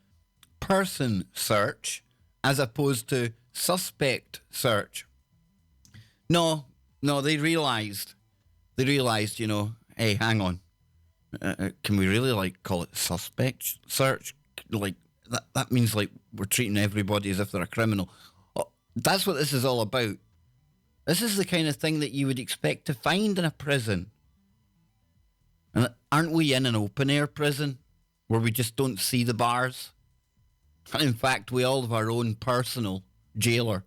person search as opposed to suspect search. No, they realised, you know, hey, hang on. Can we really, call it suspect search? That means, we're treating everybody as if they're a criminal. Oh, that's what this is all about. This is the kind of thing that you would expect to find in a prison. And aren't we in an open-air prison where we just don't see the bars? And in fact, we all have our own personal jailer.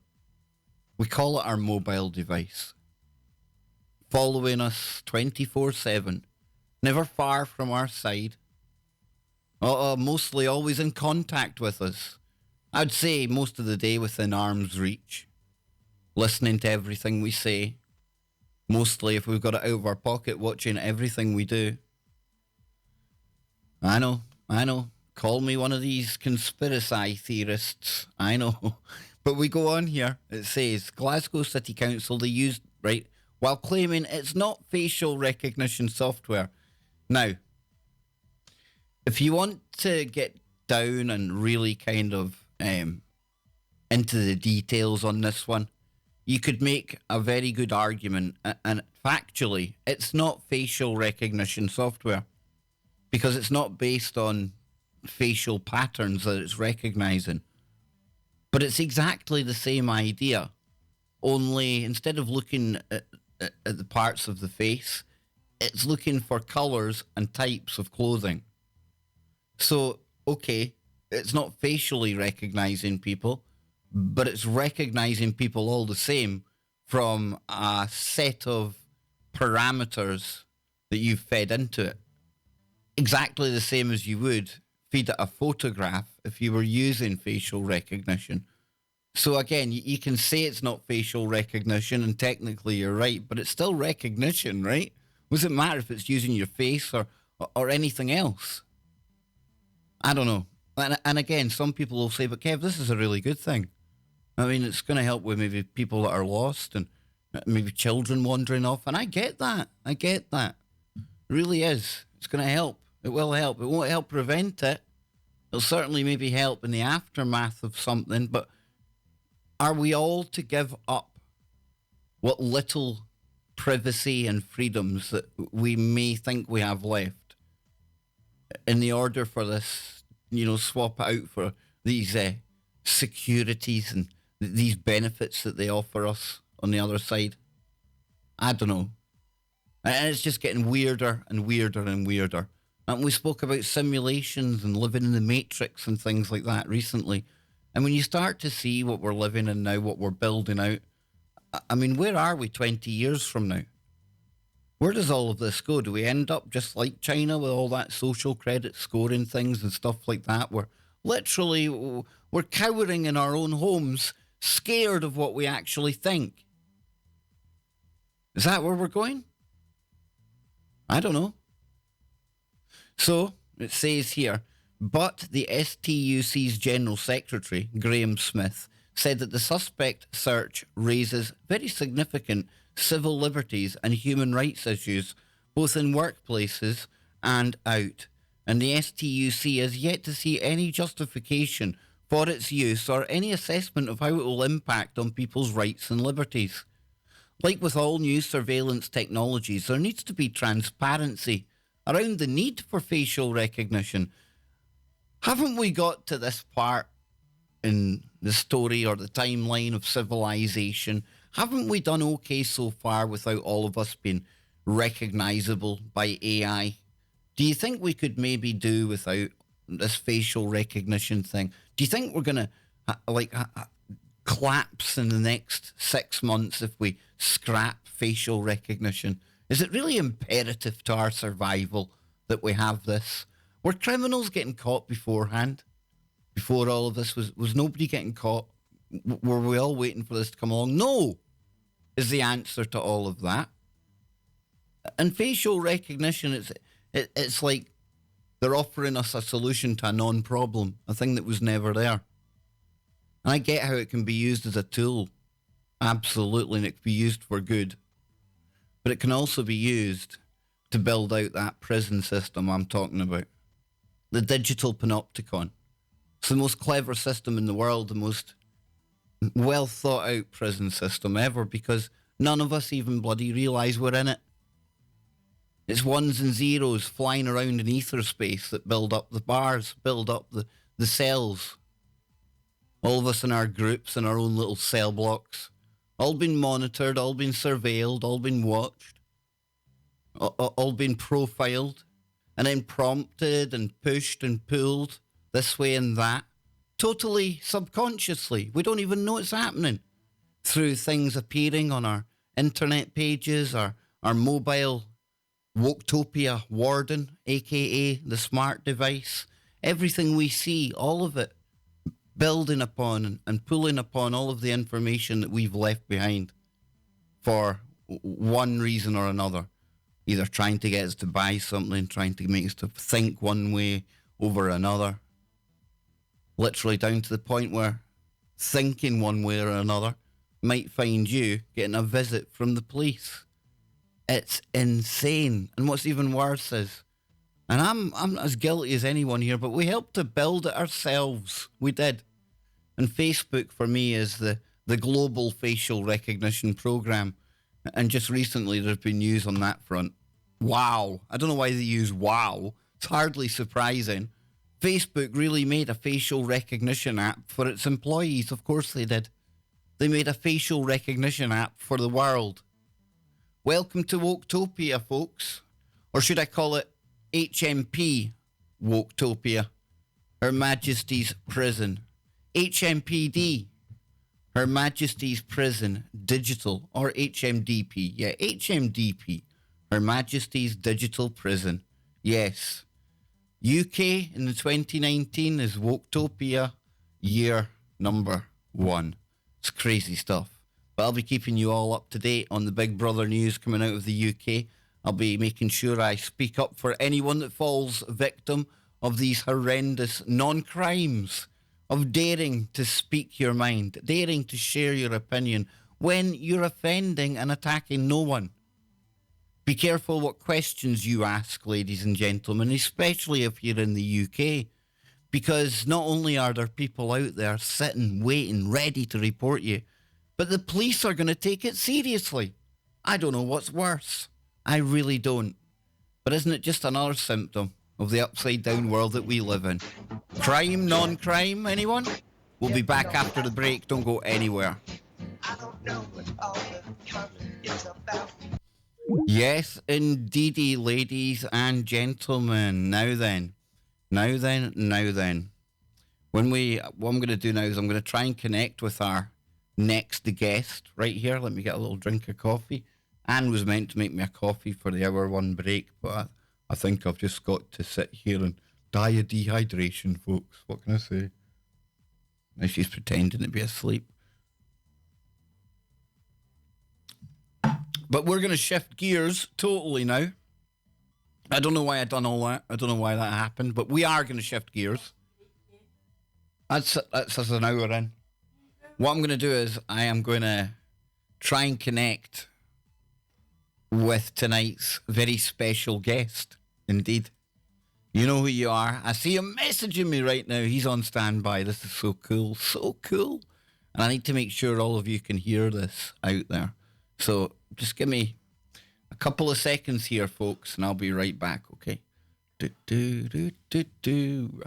We call it our mobile device. Following us 24/7, never far from our side. Mostly always in contact with us. I'd say most of the day within arm's reach. Listening to everything we say. Mostly, if we've got it out of our pocket, watching everything we do. I know. Call me one of these conspiracy theorists. I know. But we go on here. It says, Glasgow City Council, they used, right, while claiming it's not facial recognition software. Now, if you want to get down and really kind of into the details on this one, you could make a very good argument, and factually, it's not facial recognition software because it's not based on facial patterns that it's recognizing. But it's exactly the same idea, only instead of looking at the parts of the face, it's looking for colors and types of clothing. So, okay, it's not facially recognizing people, but it's recognizing people all the same from a set of parameters that you've fed into it. Exactly the same as you would feed it a photograph if you were using facial recognition. So again, you can say it's not facial recognition, and technically you're right, but it's still recognition, right? What does it matter if it's using your face or anything else? I don't know. And again, some people will say, but Kev, this is a really good thing. I mean, it's going to help with maybe people that are lost and maybe children wandering off. And I get that. It really is. It's going to help. It will help. It won't help prevent it. It'll certainly maybe help in the aftermath of something. But are we all to give up what little privacy and freedoms that we may think we have left in the order for this, swap it out for these securities and these benefits that they offer us on the other side. I don't know. And it's just getting weirder and weirder and weirder. And we spoke about simulations and living in the Matrix and things like that recently. And when you start to see what we're living in now, what we're building out, I mean, where are we 20 years from now? Where does all of this go? Do we end up just like China with all that social credit scoring things and stuff like that? We're cowering in our own homes, scared of what we actually think. Is that where we're going? I don't know. So, it says here, but the STUC's General Secretary, Graham Smith, said that the suspect search raises very significant civil liberties and human rights issues, both in workplaces and out. And the STUC has yet to see any justification for its use or any assessment of how it will impact on people's rights and liberties. Like with all new surveillance technologies, there needs to be transparency around the need for facial recognition. Haven't we got to this part in the story or the timeline of civilization? Haven't we done okay so far without all of us being recognizable by AI? Do you think we could maybe do without this facial recognition thing? Do you think we're going to collapse in the next 6 months if we scrap facial recognition? Is it really imperative to our survival that we have this? Were criminals getting caught beforehand? Before all of this, was nobody getting caught? Were we all waiting for this to come along? No, is the answer to all of that. And facial recognition, it's like they're offering us a solution to a non-problem, a thing that was never there. And I get how it can be used as a tool, absolutely, and it can be used for good. But it can also be used to build out that prison system I'm talking about. The digital panopticon. It's the most clever system in the world, the most well thought out prison system ever, because none of us even bloody realise we're in it. It's ones and zeros flying around in ether space that build up the bars, build up the cells. All of us in our groups, in our own little cell blocks, all been monitored, all been surveilled, all been watched, all been profiled, and then prompted and pushed and pulled this way and that, totally subconsciously. We don't even know it's happening through things appearing on our internet pages, our mobile Woketopia warden, aka the smart device. Everything we see, all of it, building upon and pulling upon all of the information that we've left behind for one reason or another. Either trying to get us to buy something, trying to make us to think one way over another. Literally down to the point where thinking one way or another might find you getting a visit from the police. It's insane. And what's even worse is, and I'm as guilty as anyone here, but we helped to build it ourselves. We did. And Facebook for me is the global facial recognition program. And just recently there's been news on that front. Wow. I don't know why they use wow. It's hardly surprising. Facebook really made a facial recognition app for its employees. Of course they did. They made a facial recognition app for the world. Welcome to Woketopia, folks. Or should I call it HMP Woketopia? Her Majesty's Prison. HMPD. Her Majesty's Prison Digital. Or HMDP. Yeah, HMDP. Her Majesty's Digital Prison. Yes. UK in the 2019 is Woketopia year number 1. It's crazy stuff. But I'll be keeping you all up to date on the Big Brother news coming out of the UK. I'll be making sure I speak up for anyone that falls victim of these horrendous non-crimes of daring to speak your mind, daring to share your opinion when you're offending and attacking no one. Be careful what questions you ask, ladies and gentlemen, especially if you're in the UK, because not only are there people out there sitting, waiting, ready to report you, but the police are going to take it seriously. I don't know what's worse. I really don't. But isn't it just another symptom of the upside-down world that we live in? Crime, non-crime, anyone? We'll be back after the break. Don't go anywhere. I don't know what all the color is about. Yes, indeedy, ladies and gentlemen. Now then. What I'm going to do now is I'm going to try and connect with our next guest right here. Let me get a little drink of coffee. Anne was meant to make me a coffee for the hour one break, but I think I've just got to sit here and die of dehydration, folks. What can I say? Now she's pretending to be asleep. But we're going to shift gears totally now. I don't know why I done all that. I don't know why that happened, but we are going to shift gears. That's us an hour in. What I'm going to do is I am going to try and connect with tonight's very special guest. Indeed. You know who you are. I see him messaging me right now. He's on standby. This is so cool. So cool. And I need to make sure all of you can hear this out there. So just give me a couple of seconds here, folks, and I'll be right back, okay? Do, do, do, do, do.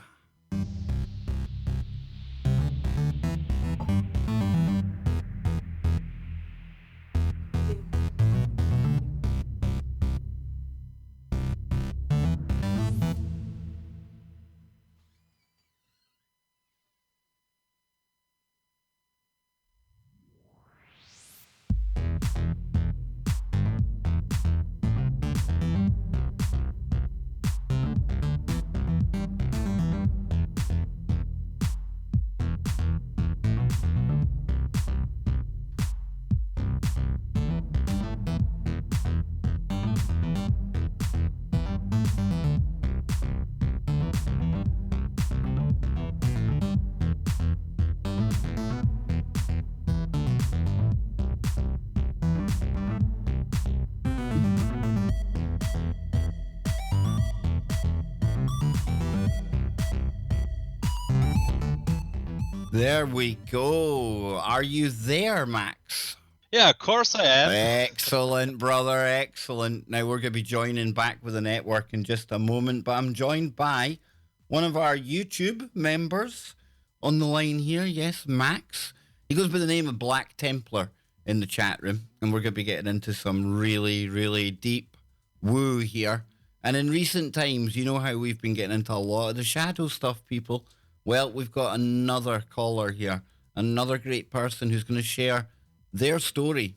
There we go. Are you there, Max? Yeah, of course I am. Excellent, brother. Excellent. Now we're going to be joining back with the network in just a moment, but I'm joined by one of our YouTube members on the line here. Yes, Max. He goes by the name of Black Templar in the chat room, and we're going to be getting into some really, really deep woo here. And in recent times, you know how we've been getting into a lot of the shadow stuff, people. Well, we've got another caller here, another great person who's going to share their story.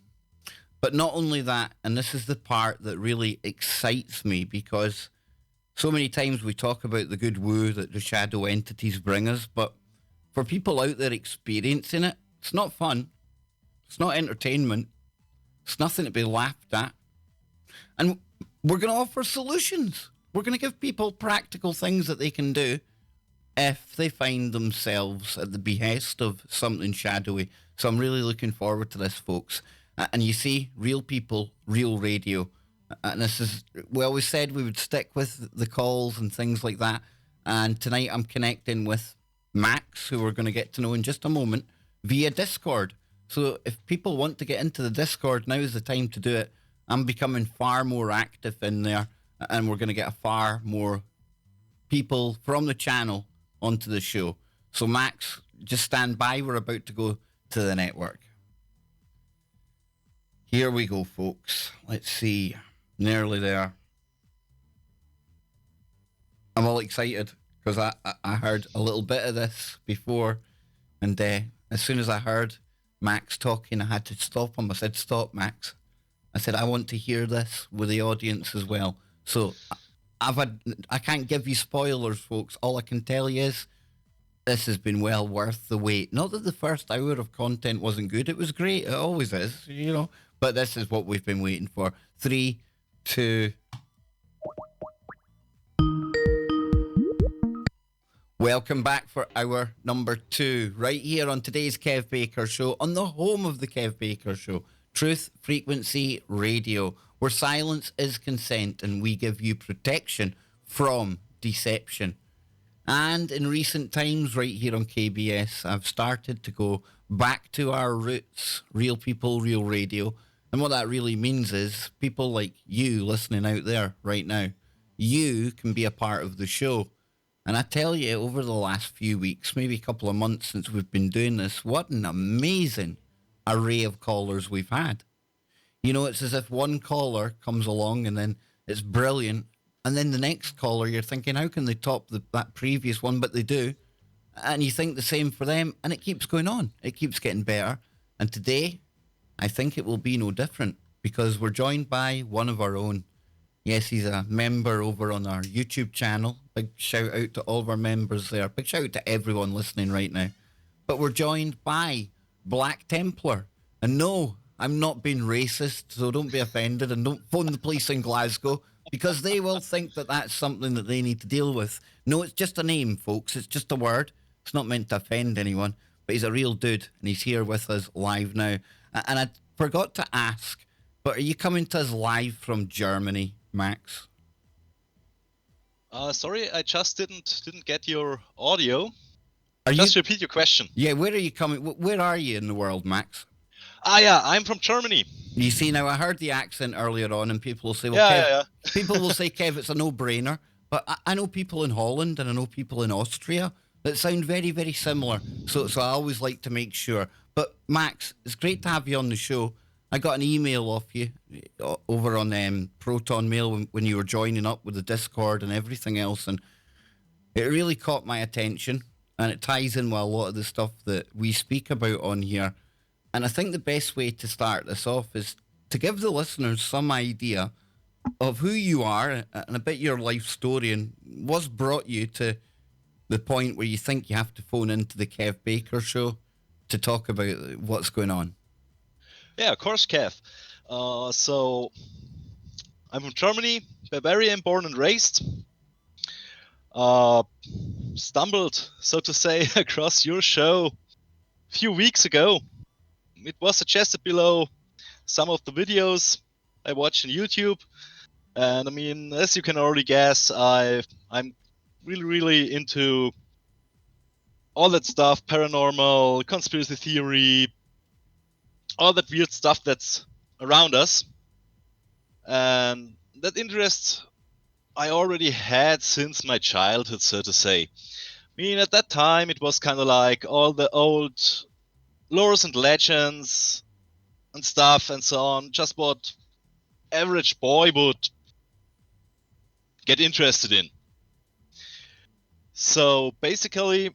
But not only that, and this is the part that really excites me, because so many times we talk about the good woo that the shadow entities bring us, but for people out there experiencing it, it's not fun. It's not entertainment. It's nothing to be laughed at. And we're going to offer solutions. We're going to give people practical things that they can do if they find themselves at the behest of something shadowy. So I'm really looking forward to this, folks. And you see, real people, real radio. And this is, we always said we would stick with the calls and things like that. And tonight I'm connecting with Max, who we're going to get to know in just a moment, via Discord. So if people want to get into the Discord, now is the time to do it. I'm becoming far more active in there, and we're going to get a far more people from the channel onto the show. So Max, just stand by. We're about to go to the network. Here we go, folks. Let's see. Nearly there. I'm all excited because I heard a little bit of this before, and as soon as I heard Max talking, I had to stop him. I said, "Stop, Max." I said, "I want to hear this with the audience as well." So I can't give you spoilers, folks. All I can tell you is this has been well worth the wait. Not that the first hour of content wasn't good. It was great. It always is, you know. But this is what we've been waiting for. 3, 2. Welcome back for hour number 2, right here on today's Kev Baker Show, on the home of the Kev Baker Show, Truth Frequency Radio, where silence is consent and we give you protection from deception. And in recent times, right here on KBS, I've started to go back to our roots, real people, real radio. And what that really means is people like you listening out there right now, you can be a part of the show. And I tell you, over the last few weeks, maybe a couple of months since we've been doing this, what an amazing array of callers we've had. You know, it's as if one caller comes along and then it's brilliant. And then the next caller, you're thinking, how can they top that previous one? But they do. And you think the same for them. And it keeps going on. It keeps getting better. And today, I think it will be no different because we're joined by one of our own. Yes, he's a member over on our YouTube channel. Big shout out to all of our members there. Big shout out to everyone listening right now. But we're joined by Black Templar. And no, I'm not being racist, so don't be offended and don't phone the police in Glasgow because they will think that that's something that they need to deal with. No, it's just a name, folks. It's just a word. It's not meant to offend anyone, but he's a real dude and he's here with us live now. And I forgot to ask, but are you coming to us live from Germany, Max? Sorry, I just didn't get your audio. Are Just you? repeat your question. Yeah, where are you coming? Where are you in the world, Max? Yeah, I'm from Germany. You see, now I heard the accent earlier on, and people will say, "Well, Yeah, Kev, yeah, people will say, Kev, it's a no-brainer." But I know people in Holland and I know people in Austria that sound very, very similar. So I always like to make sure. But Max, it's great to have you on the show. I got an email off you over on Proton Mail when you were joining up with the Discord and everything else, and it really caught my attention. And it ties in with a lot of the stuff that we speak about on here. And I think the best way to start this off is to give the listeners some idea of who you are and a bit your life story and what's brought you to the point where you think you have to phone into the Kev Baker show to talk about what's going on. Yeah, of course, Kev. So I'm from Germany, Bavarian, born and raised. Stumbled, so to say, across your show a few weeks ago. It was suggested below some of the videos I watched on YouTube. And I mean, as you can already guess, I'm really into all that stuff, paranormal, conspiracy theory, all that weird stuff that's around us. And that interest I already had since my childhood, so to say. I mean, at that time, it was kind of like all the old lores and legends and stuff and so on, just what average boy would get interested in. So basically,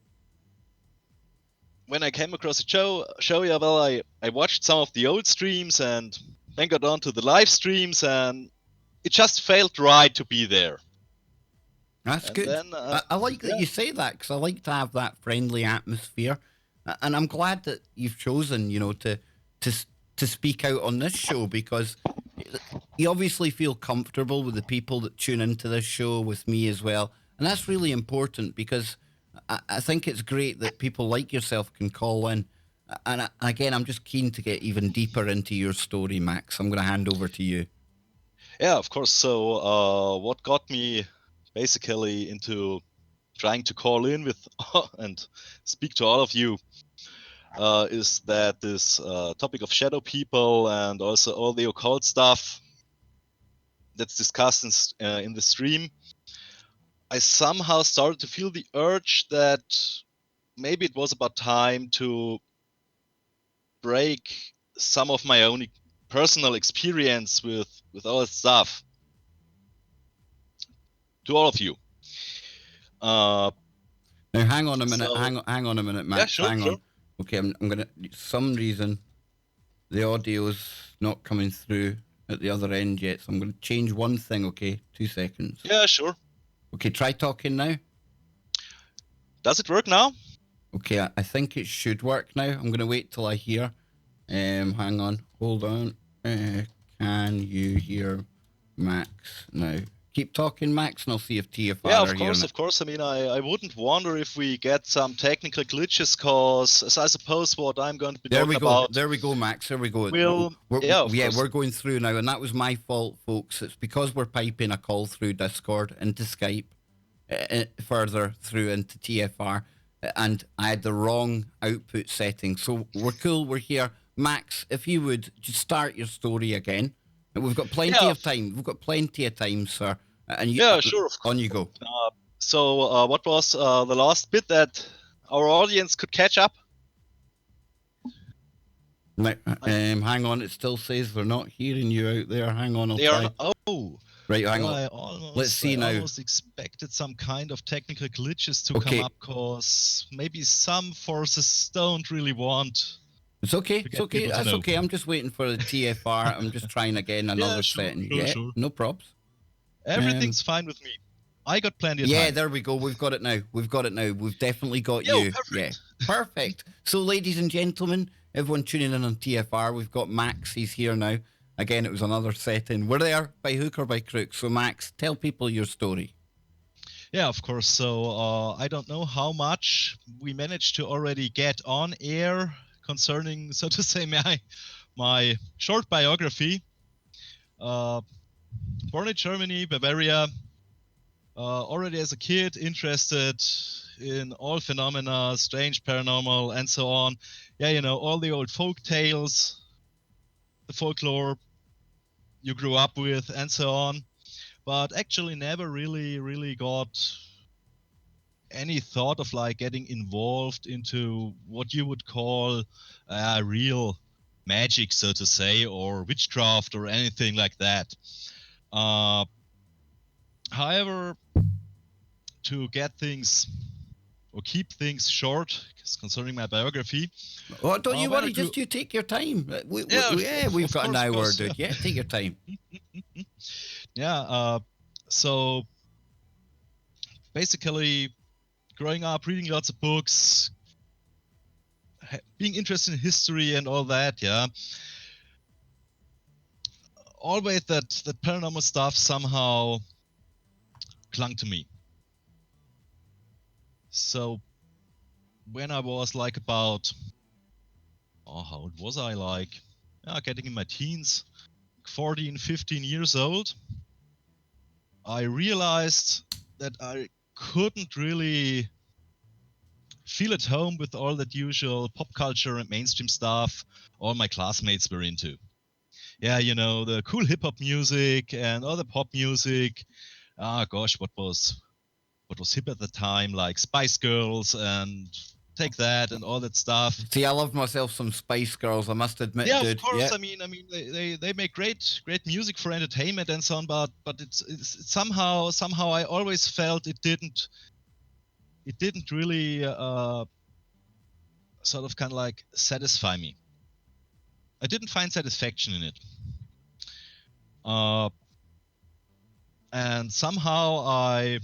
when I came across the show, yeah, well, I watched some of the old streams and then got on to the live streams, and it just felt right to be there. That's And good. then, I like that yeah. you say that because I like to have that friendly atmosphere. And I'm glad that you've chosen, you know, to speak out on this show because you obviously feel comfortable with the people that tune into this show, with me as well. And that's really important because I think it's great that people like yourself can call in. And again, I'm just keen to get even deeper into your story, Max. I'm going to hand over to you. Yeah, of course. So what got me basically into trying to call in with and speak to all of you is that this topic of shadow people and also all the occult stuff that's discussed in the stream, I somehow started to feel the urge that maybe it was about time to break some of my own personal experience with all that stuff to all of you. Now, hang on a minute. So- hang on a minute, Max. sure, hang sure. on. Okay, I'm gonna. Some reason, the audio's not coming through at the other end yet, so I'm gonna change one thing. Okay, 2 seconds. Yeah, sure. Okay, try talking now. Does it work now? Okay, I think it should work now. I'm gonna wait till I hear. Hang on, hold on. Can you hear Max now? Keep talking, Max, and I'll see if TFR Yeah, are of hearing it. course. I mean, I wouldn't wonder if we get some technical glitches, cause as I suppose what I'm going to be There talking we go. about. There we go, Max. There we go. Yeah, of course. We're going through now, and that was my fault, folks. It's because we're piping a call through Discord into Skype, further through into TFR, and I had the wrong output setting. So we're cool. We're here, Max. If you would just start your story again, and we've got plenty Yeah. of time. We've got plenty of time, sir. And you, Yeah, sure. On you go. So, what was the last bit that our audience could catch up? Hang on, it still says we're not hearing you out there. Hang on, I'll They try. are not, Right, hang well, on. Let's see now. I almost expected some kind of technical glitches to Okay. come up, cause maybe some forces don't really want. It's okay. to It's get okay. people to That's know. okay. I'm just waiting for the TFR. I'm just trying again another setting. Yeah, sure. no props. Everything's fine with me. I got plenty of Yeah, time. there we go. We've got it now. We've definitely got Yo, you. perfect. Yeah, perfect. So, ladies and gentlemen, everyone tuning in on TFR, we've got Max. He's here now. Again, it was another setting. We're there by hook or by crook. So, Max, tell people your story. Yeah, of course. So I don't know how much we managed to already get on air concerning, so to say, my short biography. Born in Germany, Bavaria. Already as a kid, interested in all phenomena, strange, paranormal, and so on. Yeah, you know, all the old folk tales, the folklore you grew up with, and so on. But actually never really got any thought of like getting involved into what you would call real magic, so to say, or witchcraft or anything like that. However, to get things or keep things short concerning my biography. Oh, don't you worry. Just you take your time. We've got an hour, dude. Yeah, take your time. Yeah. So basically, growing up, reading lots of books, being interested in history and all that. Yeah. Always that paranormal stuff somehow clung to me. So when I was like about, how old was I? Like, getting in my teens, 14, 15 years old, I realized that I couldn't really feel at home with all that usual pop culture and mainstream stuff all my classmates were into. Yeah, you know, the cool hip-hop music and all the pop music. Gosh, what was hip at the time, like Spice Girls and Take That and all that stuff. See, I love myself some Spice Girls, I must admit, yeah, dude. Of course. Yeah. I mean, they make great music for entertainment and so on, but it's somehow I always felt it didn't really sort of kind of like satisfy me. I didn't find satisfaction in it. And somehow I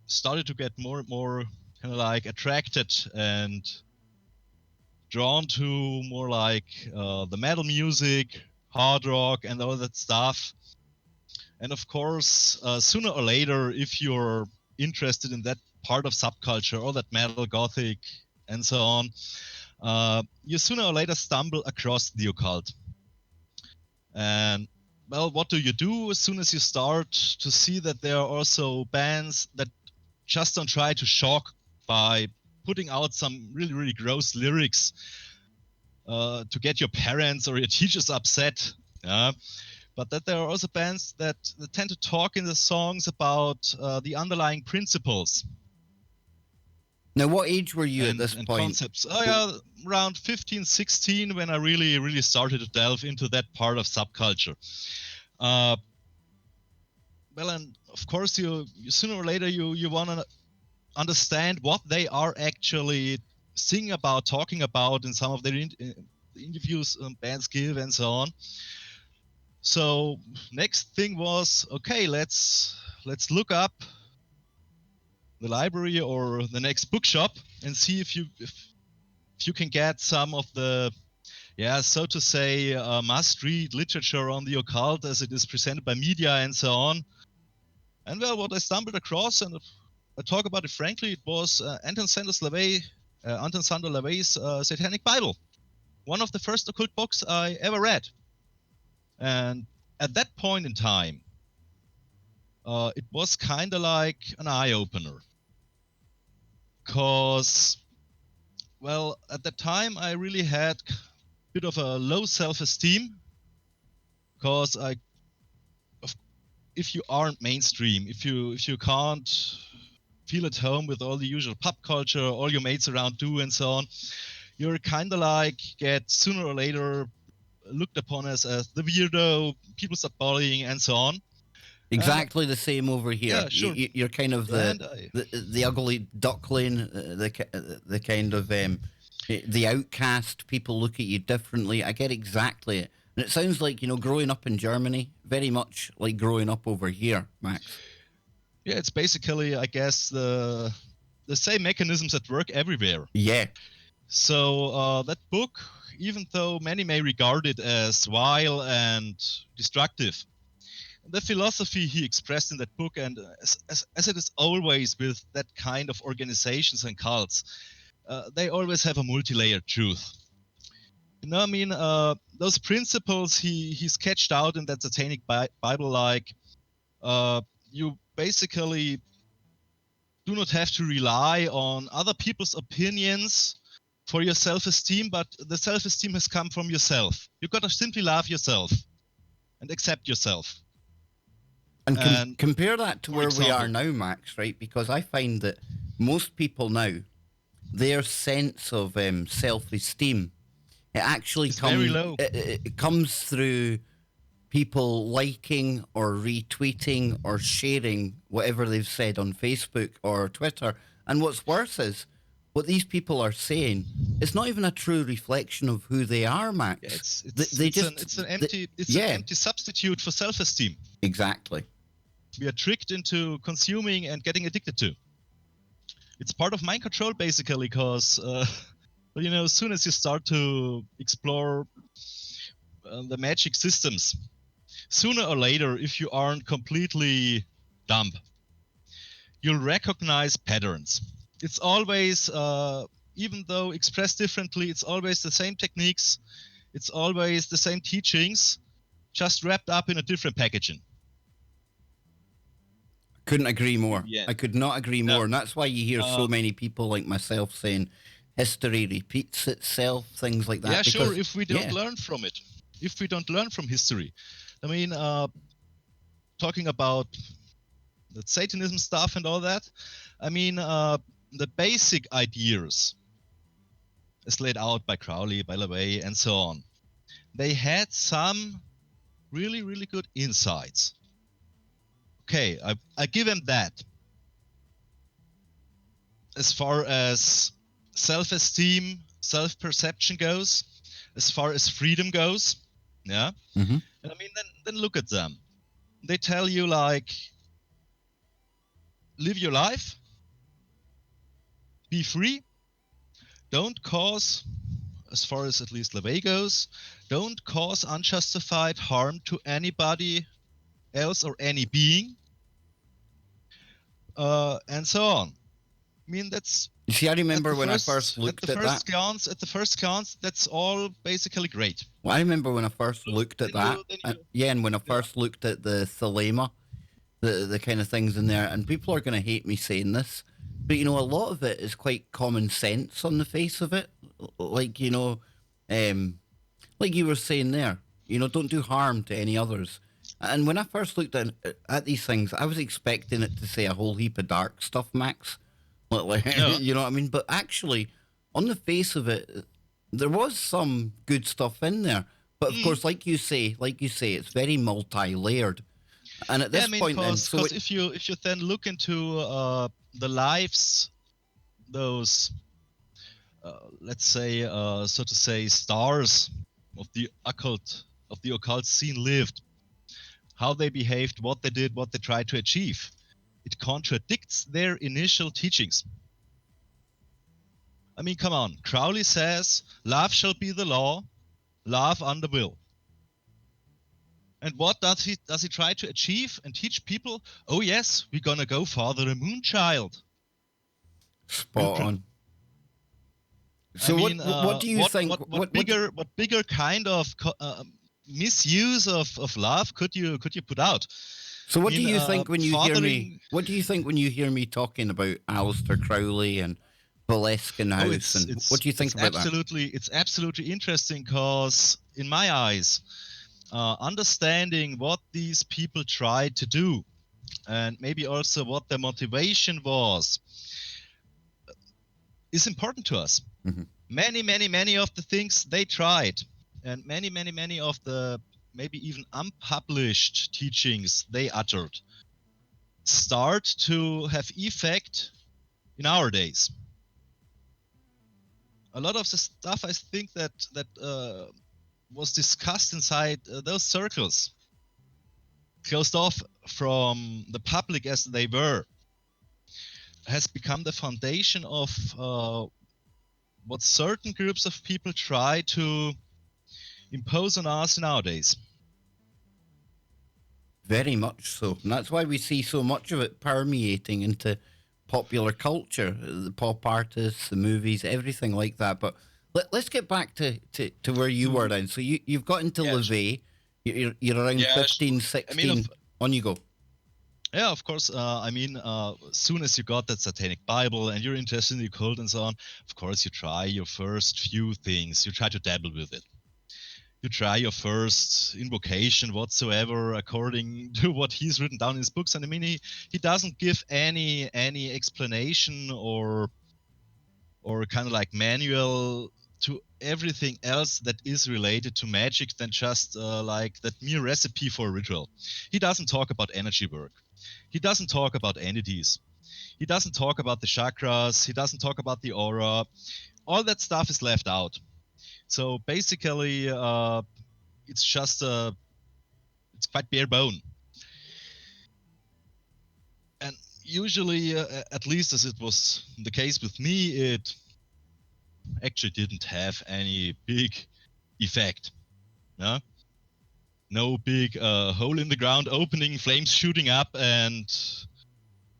started to get more and more kind of like attracted and drawn to more like the metal music, hard rock, and all that stuff. And of course, sooner or later, if you're interested in that part of subculture or that metal, gothic, and so on, you sooner or later stumble across the occult. And well, what do you do as soon as you start to see that there are also bands that just don't try to shock by putting out some really gross lyrics to get your parents or your teachers upset? But that there are also bands that tend to talk in the songs about the underlying principles. Now, what age were you at this point? Concepts. Around 15, 16, when I really started to delve into that part of subculture. Well, and of course, you sooner or later you want to understand what they are actually singing about, talking about in some of their interviews bands give and so on. So next thing was, okay, let's look up the library or the next bookshop and see if you can get some of the, so to say, must-read literature on the occult as it is presented by media and so on. And well, what I stumbled across, and I talk about it frankly, it was Anton Sander LaVey's Satanic Bible, one of the first occult books I ever read. And at that point in time, it was kind of like an eye-opener. Because, well, at that time, I really had a bit of a low self-esteem. Because if you aren't mainstream, if you can't feel at home with all the usual pop culture, all your mates around do, and so on, you're kind of like get sooner or later looked upon as the weirdo, people start bullying, and so on. Exactly the same over here. Yeah, sure. You're kind of the ugly duckling, the kind of the outcast. People look at you differently. I get exactly it, and it sounds like growing up in Germany, very much like growing up over here, Max. Yeah, it's basically, I guess, the same mechanisms at work everywhere. Yeah. So that book, even though many may regard it as vile and destructive, the philosophy he expressed in that book, and as it is always with that kind of organizations and cults, they always have a multi-layered truth. Those principles he sketched out in that Satanic Bible, like you basically do not have to rely on other people's opinions for your self-esteem, but the self-esteem has come from yourself. You got to simply love yourself and accept yourself. And compare that to where we are now, Max, right? Because I find that most people now, their sense of self-esteem, it actually very low. It comes through people liking or retweeting or sharing whatever they've said on Facebook or Twitter. And what's worse is, what these people are saying, it's not even a true reflection of who they are, Max. Yeah, it's an empty substitute for self-esteem. Exactly. We are tricked into consuming and getting addicted to. It's part of mind control, basically, because as soon as you start to explore the magic systems, sooner or later, if you aren't completely dumb, you'll recognize patterns. It's always, even though expressed differently, it's always the same techniques, it's always the same teachings, just wrapped up in a different packaging. Couldn't agree more. Yeah. I could not agree more. And that's why you hear so many people like myself saying history repeats itself, things like that. Yeah, sure, if we don't learn from it. If we don't learn from history. Talking about the Satanism stuff and all that, the basic ideas as laid out by Crowley, by LaVey, and so on, they had some really, really good insights. Okay, I give them that. As far as self-esteem, self-perception goes, as far as freedom goes, yeah. Mm-hmm. And then look at them. They tell you, like, live your life, be free, don't cause, as far as at least LaVey goes, don't cause unjustified harm to anybody else or any being, and so on. That's... You see, I remember when I first looked at that. At the first glance, that's all basically great. Well, I remember when I first looked at that. And when I first looked at the thelema, the kind of things in there, and people are going to hate me saying this, but a lot of it is quite common sense on the face of it. Like, like you were saying there, don't do harm to any others. And when I first looked at these things, I was expecting it to say a whole heap of dark stuff, Max. Yeah. You know what I mean? But actually, on the face of it, there was some good stuff in there. But of course, like you say, it's very multi-layered. And at this point, because if you then look into the lives, those let's say, so to say, stars of the occult scene lived, how they behaved, what they did, what they tried to achieve, it contradicts their initial teachings. Come on. Crowley says, love shall be the law, love under will. And what does he try to achieve and teach people? Oh yes, we're gonna go father a moon child. Spot on. So what do you think? What bigger kind of misuse of love could you put out? So what do you think when you hear me? What do you think when you hear me talking about Aleister Crowley and Boleskine House? And what do you think about that? It's absolutely interesting because, in my eyes, understanding what these people tried to do and maybe also what their motivation was, is important to us. Mhm. Many of the things they tried, and many of the maybe even unpublished teachings they uttered start to have effect in our days. A lot of the stuff I think that was discussed inside those circles, closed off from the public as they were, has become the foundation of what certain groups of people try to impose on us nowadays. Very much so. And that's why we see so much of it permeating into popular culture, the pop artists, the movies, everything like that. But let's get back to where you were then. So you've got into Levay. You're around 15, 16. On you go. Yeah, of course. As soon as you got that Satanic Bible and you're interested in the occult and so on, of course, you try your first few things. You try to dabble with it. You try your first invocation whatsoever according to what he's written down in his books. And I mean, he doesn't give any explanation or kind of like manual to everything else that is related to magic than just like that mere recipe for a ritual. He doesn't talk about energy work. He doesn't talk about entities. He doesn't talk about the chakras. He doesn't talk about the aura. All that stuff is left out. So basically, it's just it's quite bare bone. And usually, at least as it was the case with me, it actually didn't have any big effect. Yeah? No big hole in the ground opening, flames shooting up, and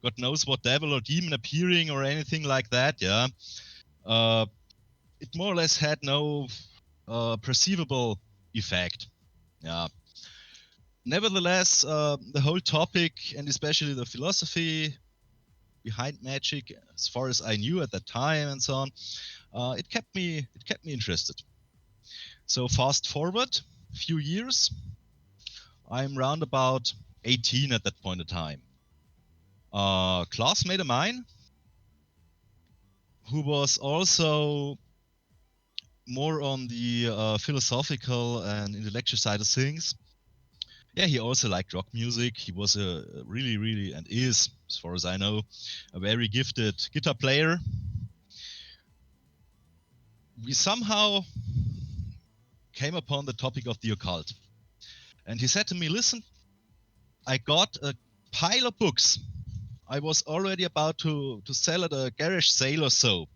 God knows what devil or demon appearing or anything like that. Yeah, it more or less had no perceivable effect. Yeah. Nevertheless, the whole topic and especially the philosophy behind magic, as far as I knew at that time and so on, it kept me interested. So fast forward a few years, I'm round about 18 at that point in time. A classmate of mine who was also more on the philosophical and intellectual side of things. Yeah, he also liked rock music. He was a really, and is, as far as I know, a very gifted guitar player. We somehow came upon the topic of the occult. And he said to me, listen, I got a pile of books. I was already about to sell at a garage sale or so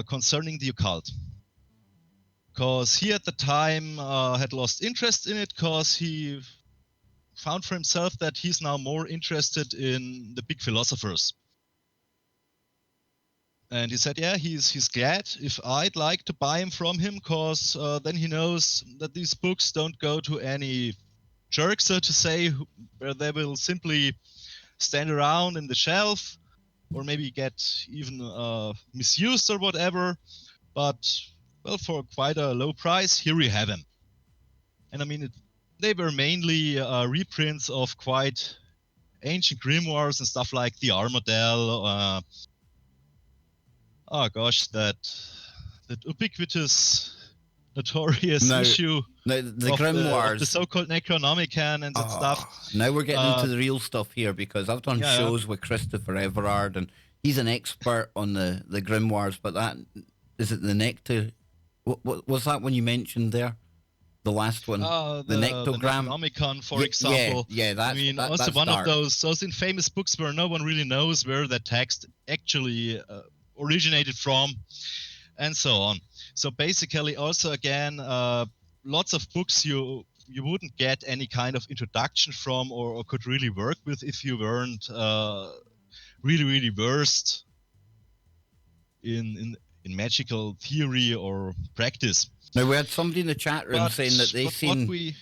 concerning the occult. Because he at the time had lost interest in it because he found for himself that he's now more interested in the big philosophers. And he said, yeah, he's glad if I'd like to buy him from him, because then he knows that these books don't go to any jerk, so to say, where they will simply stand around in the shelf or maybe get even misused or whatever. But, well, for quite a low price, here we have him. And I mean, they were mainly reprints of quite ancient grimoires and stuff like the Armadale. Oh gosh, that ubiquitous, notorious issue. The Grimoires. Of the so-called Necronomicon and that stuff. Now we're getting into the real stuff here, because I've done shows with Christopher Everard, and he's an expert on the Grimoires. But that is it. The Nectar. What was that one you mentioned there? The last one, the Nectogram. The Necronomicon, for example. Yeah, that's. I mean, also that's one dark. of those infamous books where no one really knows where that text actually originated from, and so on. So basically, also again, lots of books you wouldn't get any kind of introduction from or could really work with if you weren't really versed in magical theory or practice. Now, we had somebody in the chat room saying that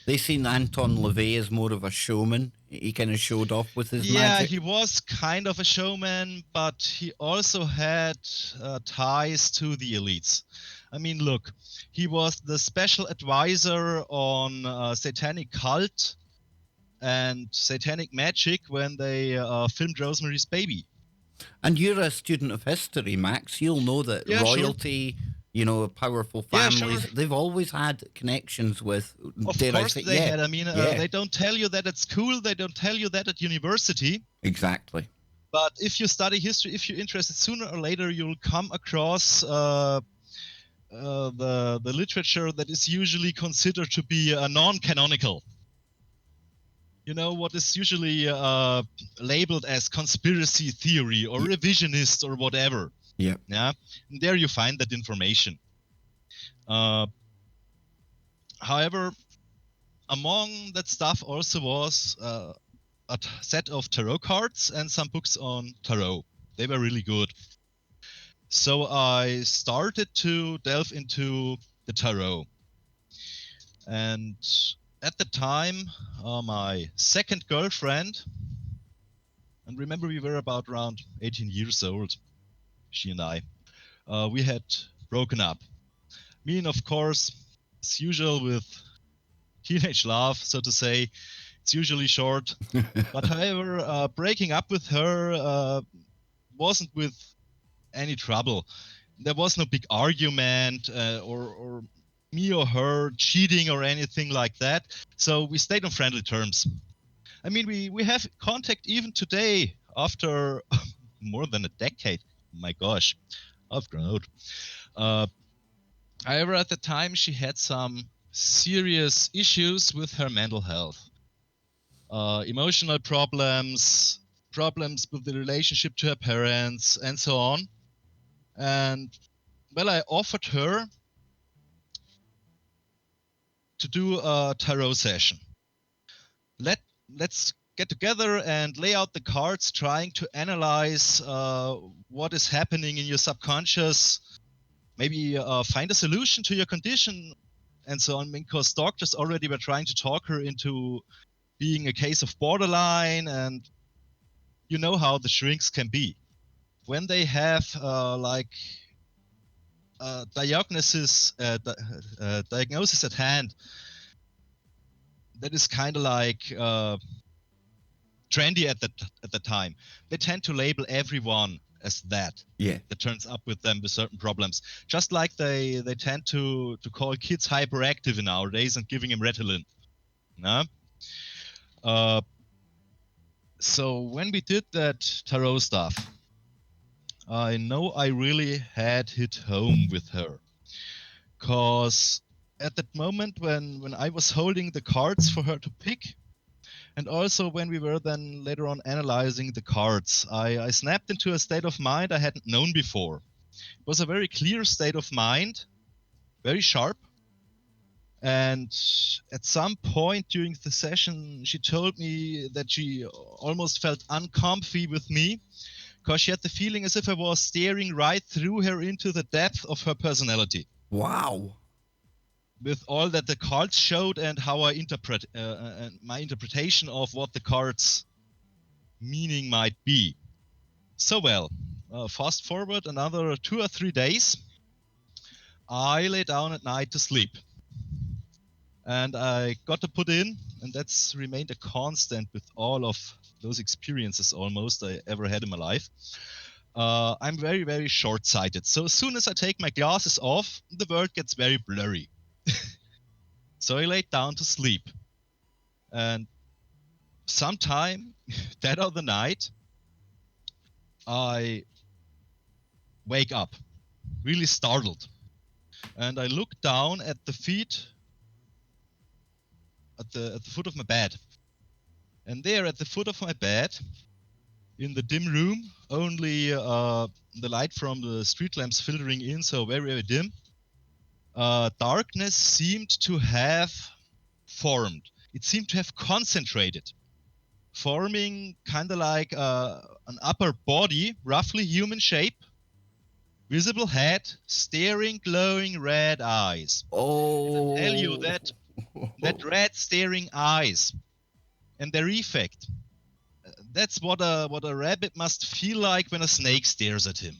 they seen Anton LaVey as more of a showman. He kind of showed off with his magic. Yeah, he was kind of a showman, but he also had ties to the elites. I mean, look, he was the special advisor on satanic cult and satanic magic when they filmed Rosemary's Baby. And you're a student of history, Max. You'll know that Yeah, sure. royalty, powerful Yeah, families, sure. they've always had connections with. Of dare I course say- they yeah, had. I mean, yeah. they don't tell you that at school. They don't tell you that at university. Exactly. But if you study history, if you're interested, sooner or later you'll come across the literature that is usually considered to be non-canonical. You know, what is usually labeled as conspiracy theory or revisionist or whatever. Yeah. Yeah, and there you find that information. However, among that stuff also was set of tarot cards and some books on tarot. They were really good. So I started to delve into the tarot. And at the time, my second girlfriend, and remember we were about around 18 years old, she and I, we had broken up. Me and of course, as usual with teenage love, so to say, it's usually short. But however, breaking up with her wasn't with any trouble. There was no big argument or me or her cheating or anything like that. So we stayed on friendly terms. I mean, we have contact even today after more than a decade. My gosh, I've grown old. However, at the time, she had some serious issues with her mental health. Emotional problems with the relationship to her parents, and so on. And, well, I offered her to do a tarot session. Let's get together and lay out the cards, trying to analyze what is happening in your subconscious, maybe find a solution to your condition, and so on, because doctors already were trying to talk her into being a case of borderline, and you know how the shrinks can be. When they have diagnosis at hand, that is kind of like trendy at the time. They tend to label everyone as that. Yeah. That turns up with them with certain problems. Just like they tend to call kids hyperactive nowadays and giving them Ritalin. No? So when we did that tarot stuff, I know I really had hit home with her. Because at that moment when I was holding the cards for her to pick, and also when we were then later on analyzing the cards, I snapped into a state of mind I hadn't known before. It was a very clear state of mind, very sharp. And at some point during the session, she told me that she almost felt uncomfy with me because she had the feeling as if I was staring right through her into the depth of her personality. Wow. With all that the cards showed and how I interpret my interpretation of what the cards' meaning might be. So well, fast forward another 2 or 3 days, I lay down at night to sleep. And I got to put in, and that's remained a constant with all of those experiences almost I ever had in my life. I'm very, very short-sighted. So as soon as I take my glasses off, the world gets very blurry. So I laid down to sleep. And sometime, that other night, I wake up, really startled. And I look down at the feet, at the foot of my bed. And there at the foot of my bed, in the dim room, only the light from the street lamps filtering in, so very, very dim, darkness seemed to have formed. It seemed to have concentrated, forming kind of like an upper body, roughly human shape, visible head, staring, glowing red eyes. Oh. I tell you that red staring eyes and their effect, that's what a rabbit must feel like when a snake stares at him.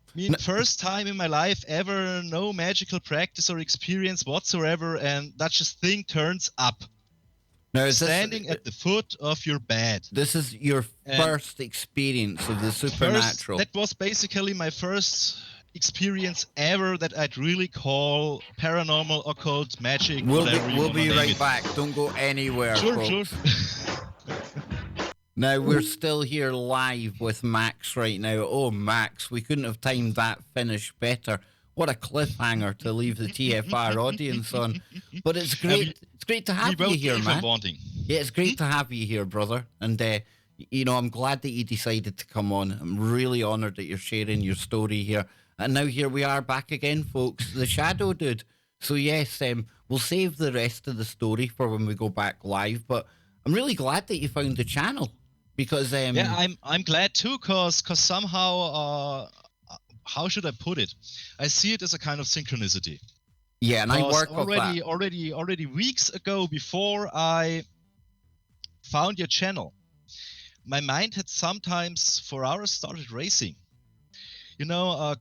I mean, first time in my life ever, no magical practice or experience whatsoever, and that just thing turns up. Now, is standing at the foot of your bed. This is your first experience of the supernatural. That was basically my first experience ever that I'd really call paranormal, occult, magic. We'll be right back. Don't go anywhere, folks. Sure. Now, we're still here live with Max right now. Oh, Max, we couldn't have timed that finish better. What a cliffhanger to leave the TFR audience on. But it's great. It's great to have you here, man. Yeah, it's great to have you here, brother. And, I'm glad that you decided to come on. I'm really honoured that you're sharing your story here. And now here we are back again, folks. The Shadow Dude. So, yes, we'll save the rest of the story for when we go back live. But I'm really glad that you found the channel. Because I'm glad too, cause somehow how should I put it? I see it as a kind of synchronicity. Yeah, and I work already weeks ago, before I found your channel, my mind had sometimes for hours started racing.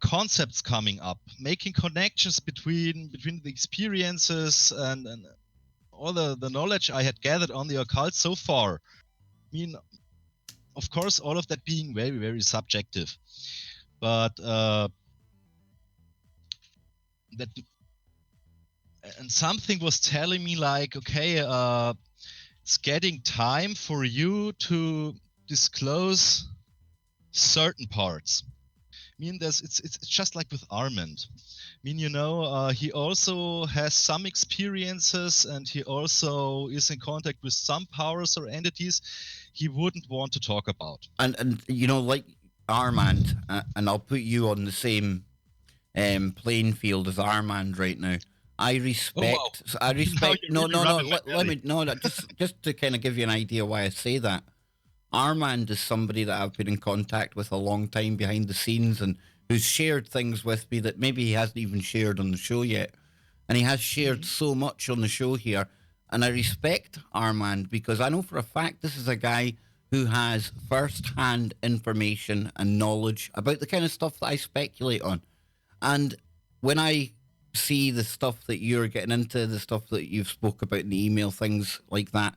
Concepts coming up, making connections between the experiences and all the knowledge I had gathered on the occult so far. I mean, of course, all of that being very, very subjective, but something was telling me like, okay, it's getting time for you to disclose certain parts. I mean, it's just like with Armand. I mean, he also has some experiences, and he also is in contact with some powers or entities he wouldn't want to talk about. And like Armand, and I'll put you on the same playing field as Armand right now. I respect. Oh, wow. I respect. No, Just to kind of give you an idea why I say that. Armand is somebody that I've been in contact with a long time behind the scenes, and who's shared things with me that maybe he hasn't even shared on the show yet. And he has shared so much on the show here. And I respect Armand because I know for a fact this is a guy who has first-hand information and knowledge about the kind of stuff that I speculate on. And when I see the stuff that you're getting into, the stuff that you've spoke about in the email, things like that,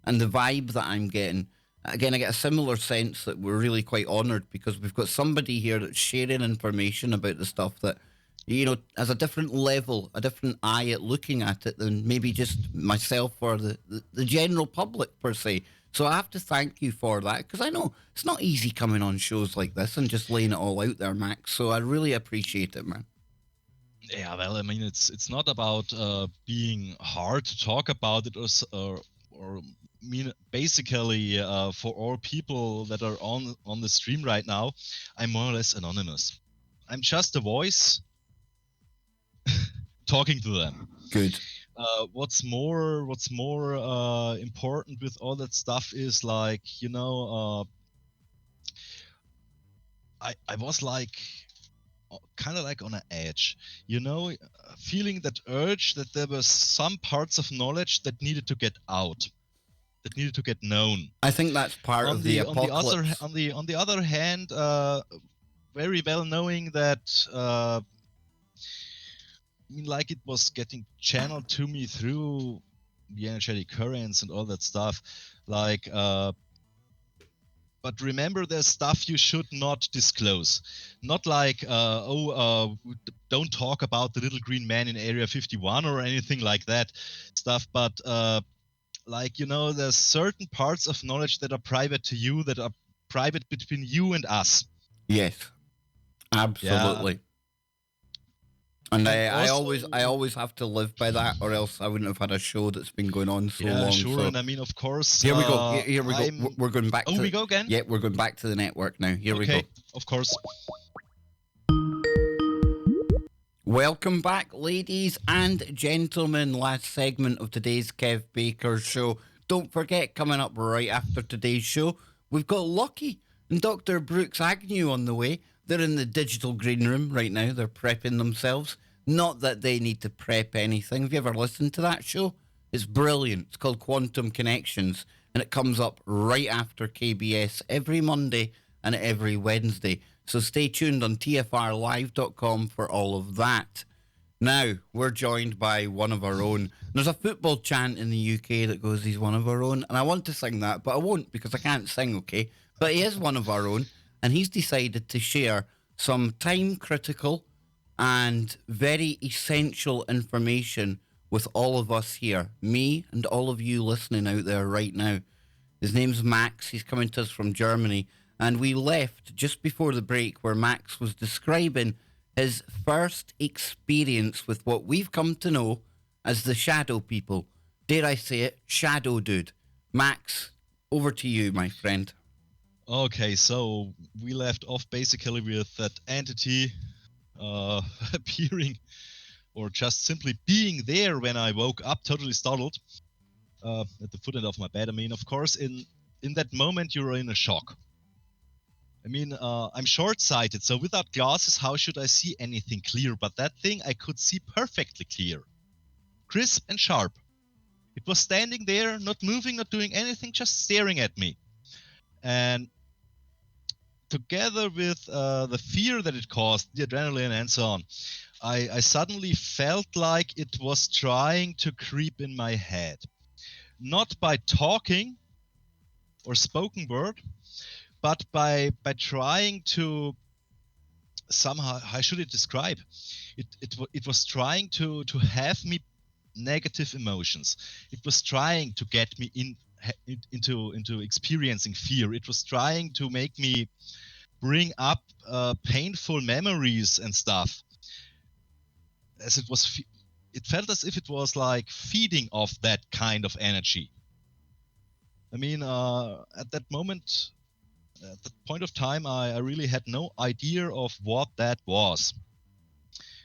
and the vibe that I'm getting, again, I get a similar sense that we're really quite honoured because we've got somebody here that's sharing information about the stuff that, has a different level, a different eye at looking at it than maybe just myself or the general public per se. So I have to thank you for that because I know it's not easy coming on shows like this and just laying it all out there, Max. So I really appreciate it, man. Yeah, well, I mean, it's not about being hard to talk about it or basically for all people that are on the stream right now, I'm more or less anonymous. I'm just a voice talking to them. Good. What's more important with all that stuff is like, I was like kind of like on an edge, feeling that urge that there were some parts of knowledge that needed to get out, that needed to get known. I think that's part of the apocalypse. On the other hand, very well knowing that like it was getting channeled to me through the energetic currents and all that stuff, like but remember, there's stuff you should not disclose. Not like, don't talk about the little green man in Area 51 or anything like that stuff, but there's certain parts of knowledge that are private to you, that are private between you and us. Yes, absolutely. Yeah. And I always have to live by that, or else I wouldn't have had a show that's been going on so long. Sure. So. And I mean, of course. Here we go. Here we go. We're going back. We go again. Yeah, we're going back to the network now. Here we go. Of course. Welcome back, ladies and gentlemen. Last segment of today's Kev Baker show. Don't forget, coming up right after today's show, we've got Lucky and Dr. Brooks Agnew on the way. They're in the digital green room right now. They're prepping themselves. Not that they need to prep anything. Have you ever listened to that show? It's brilliant. It's called Quantum Connections, and it comes up right after KBS every Monday and every Wednesday. So stay tuned on tfrlive.com for all of that. Now, we're joined by one of our own. There's a football chant in the UK that goes, he's one of our own. And I want to sing that, but I won't because I can't sing, okay? But he is one of our own. And he's decided to share some time-critical and very essential information with all of us here. Me and all of you listening out there right now. His name's Max. He's coming to us from Germany. And we left just before the break where Max was describing his first experience with what we've come to know as the shadow people. Dare I say it, shadow dude. Max, over to you, my friend. Okay, so we left off basically with that entity appearing or just simply being there when I woke up, totally startled, at the foot end of my bed. I mean, of course, in that moment, you're in a shock. I mean, I'm short-sighted, so without glasses, how should I see anything clear? But that thing I could see perfectly clear. Crisp and sharp. It was standing there, not moving, not doing anything, just staring at me. And together with the fear that it caused, the adrenaline and so on, I suddenly felt like it was trying to creep in my head. Not by talking or spoken word, but by trying to somehow, how should it describe? It was trying to have me negative emotions. It was trying to get me into experiencing fear. It was trying to make me bring up painful memories and stuff. As it felt as if it was like feeding off that kind of energy. I mean, at that moment, at that point of time, I really had no idea of what that was.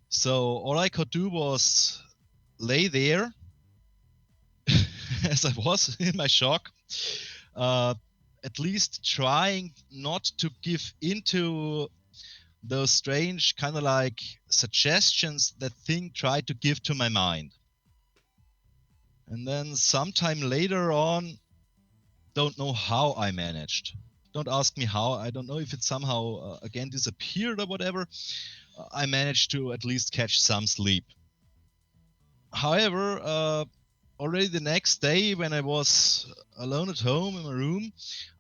So all I could do was lay there as I was in my shock, at least trying not to give into those strange kind of like suggestions that thing tried to give to my mind. And then sometime later on, don't know how I managed. Don't ask me how. I don't know if it somehow again disappeared or whatever. I managed to at least catch some sleep. However, already the next day when I was alone at home in my room,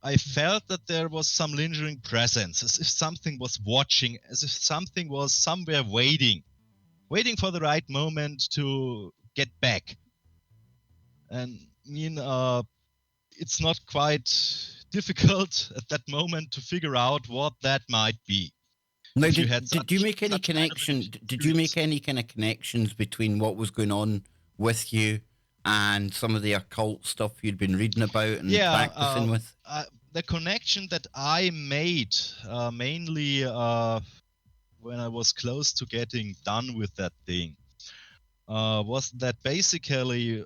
I felt that there was some lingering presence, as if something was watching, as if something was somewhere waiting for the right moment to get back. And I mean, it's not quite difficult at that moment to figure out what that might be. Now, did you make any connection? Did you make any kind of connections between what was going on with you and some of the occult stuff you'd been reading about and practicing with? The connection that I made mainly when I was close to getting done with that thing was that basically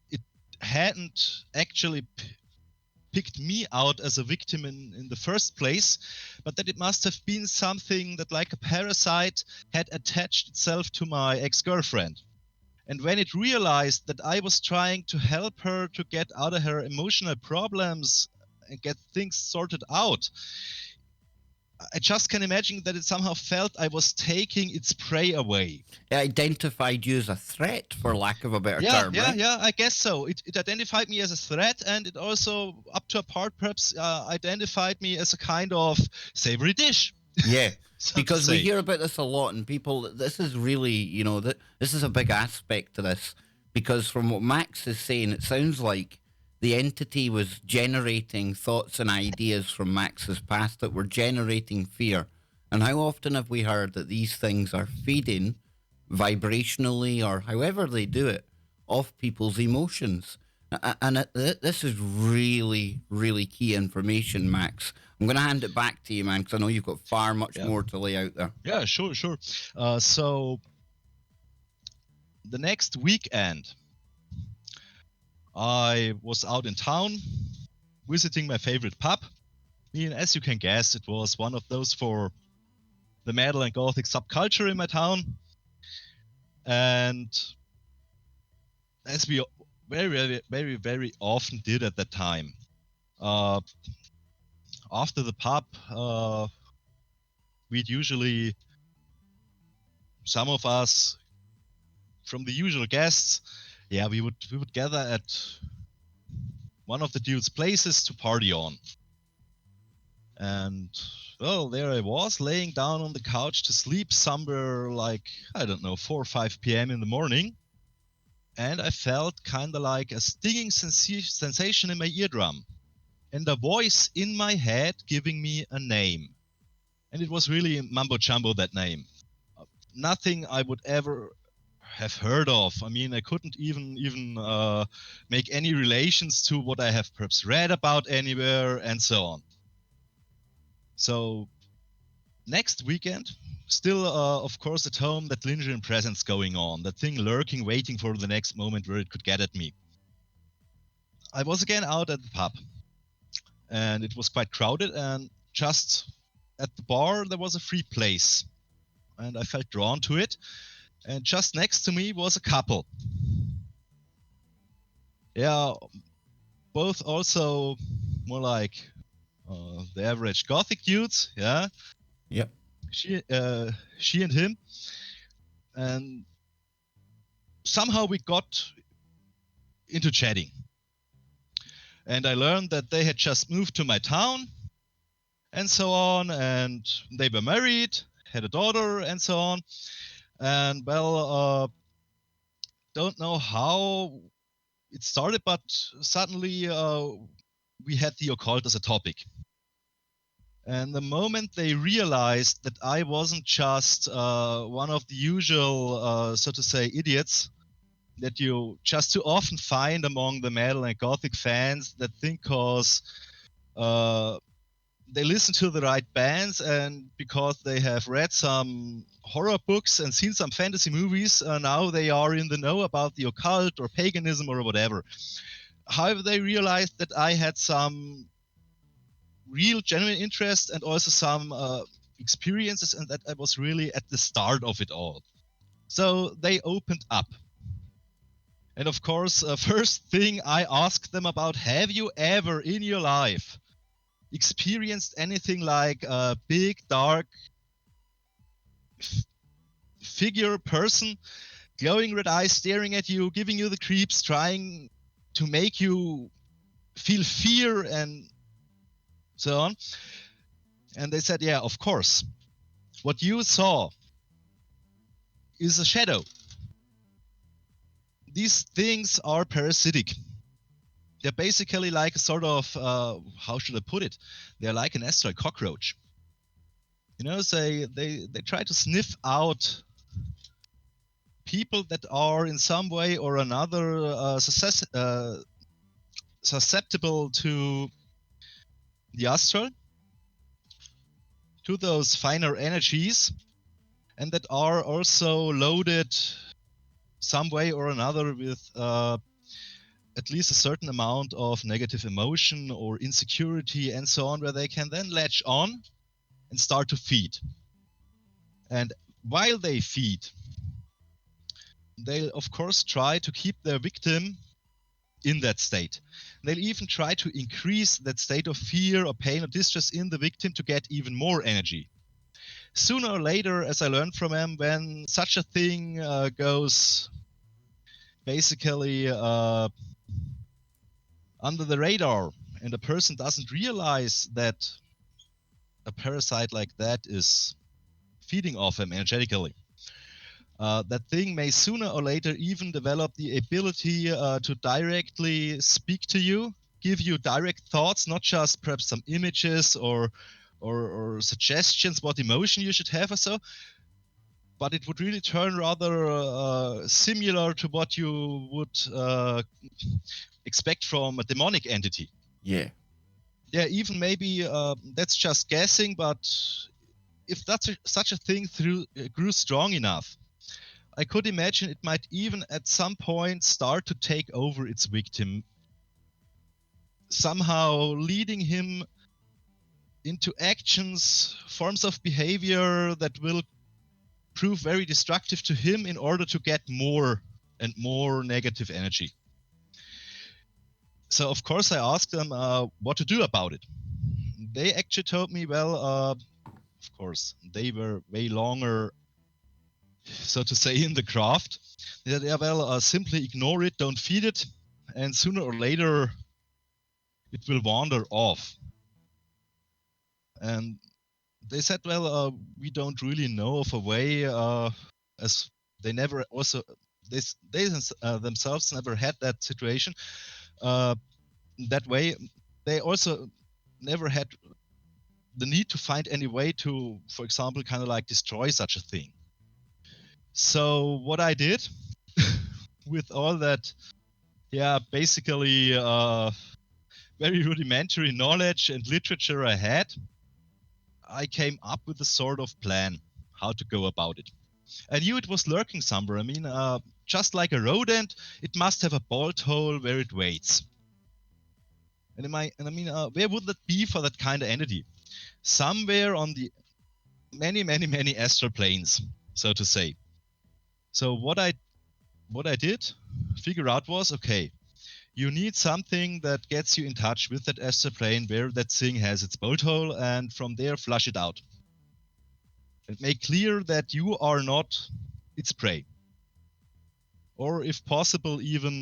it hadn't actually picked me out as a victim in the first place, but that it must have been something that, like a parasite, had attached itself to my ex-girlfriend. And when it realized that I was trying to help her to get out of her emotional problems and get things sorted out, I just can imagine that it somehow felt I was taking its prey away. It identified you as a threat, for lack of a better term, right? Yeah, I guess so. It identified me as a threat, and it also, up to a part, perhaps identified me as a kind of savory dish. Yeah, because we hear about this a lot, and people, this is really, this is a big aspect to this, because from what Max is saying, it sounds like the entity was generating thoughts and ideas from Max's past that were generating fear. And how often have we heard that these things are feeding vibrationally or however they do it off people's emotions? And this is really, really key information, Max. I'm going to hand it back to you, man, because I know you've got far much more to lay out there. Yeah, sure. So the next weekend, I was out in town visiting my favorite pub. And as you can guess, it was one of those for the metal and gothic subculture in my town. And as we very, very, very often did at that time, after the pub, we'd usually, some of us from the usual guests, yeah, we would gather at one of the dude's places to party on. And well, there I was, laying down on the couch to sleep somewhere like, I don't know, 4 or 5 p.m. in the morning. And I felt kind of like a stinging sensation in my eardrum. And a voice in my head giving me a name. And it was really mumbo jumbo, that name. Nothing I would ever have heard of. I mean, I couldn't even make any relations to what I have perhaps read about anywhere, and so on. So next weekend, still, of course, at home, that lingering presence going on, that thing lurking, waiting for the next moment where it could get at me. I was again out at the pub, and it was quite crowded, and just at the bar there was a free place, and I felt drawn to it. And just next to me was a couple. Yeah, both also more like the average gothic dudes. Yeah. Yep. She and him, and somehow we got into chatting. And I learned that they had just moved to my town, and so on, and they were married, had a daughter, and so on. And well, don't know how it started, but suddenly we had the occult as a topic. And the moment they realized that I wasn't just one of the usual, so to say, idiots that you just too often find among the metal and gothic fans that think because they listen to the right bands and because they have read some horror books and seen some fantasy movies, now they are in the know about the occult or paganism or whatever. However, they realized that I had some real genuine interest and also some experiences, and that I was really at the start of it all. So they opened up. And of course, first thing I asked them about, have you ever in your life experienced anything like a big, dark figure, person, glowing red eyes staring at you, giving you the creeps, trying to make you feel fear and so on? And they said, yeah, of course. What you saw is a shadow. These things are parasitic. They're basically like a sort of, how should I put it? They're like an astral cockroach. You know, say they try to sniff out people that are in some way or another susceptible to the astral, to those finer energies, and that are also loaded some way or another with at least a certain amount of negative emotion or insecurity and so on, where they can then latch on and start to feed. And while they feed, they'll of course try to keep their victim in that state. They'll even try to increase that state of fear or pain or distress in the victim to get even more energy. Sooner or later, as I learned from them, when such a thing goes basically under the radar and a person doesn't realize that a parasite like that is feeding off him energetically, that thing may sooner or later even develop the ability to directly speak to you, give you direct thoughts, not just perhaps some images or suggestions what emotion you should have or so, but it would really turn rather similar to what you would expect from a demonic entity. Yeah. Yeah, even maybe that's just guessing, but if such a thing grew strong enough, I could imagine it might even at some point start to take over its victim, somehow leading him into actions, forms of behavior that will prove very destructive to him in order to get more and more negative energy. So of course I asked them what to do about it. They actually told me, well, of course, they were way longer so to say, in the craft. Simply ignore it, don't feed it, and sooner or later it will wander off. And they said, we don't really know of a way, as they never also, they themselves never had that situation that way. They also never had the need to find any way to, for example, kind of like destroy such a thing. So what I did with all that, basically very rudimentary knowledge and literature I had, I came up with a sort of plan how to go about it. I knew it was lurking somewhere. I mean, just like a rodent, it must have a bolt hole where it waits. And where would that be for that kind of entity? Somewhere on the many astral planes, so to say. So what I did figure out was, okay, you need something that gets you in touch with that astral plane where that thing has its bolt hole, and from there flush it out. And make clear that you are not its prey. Or if possible, even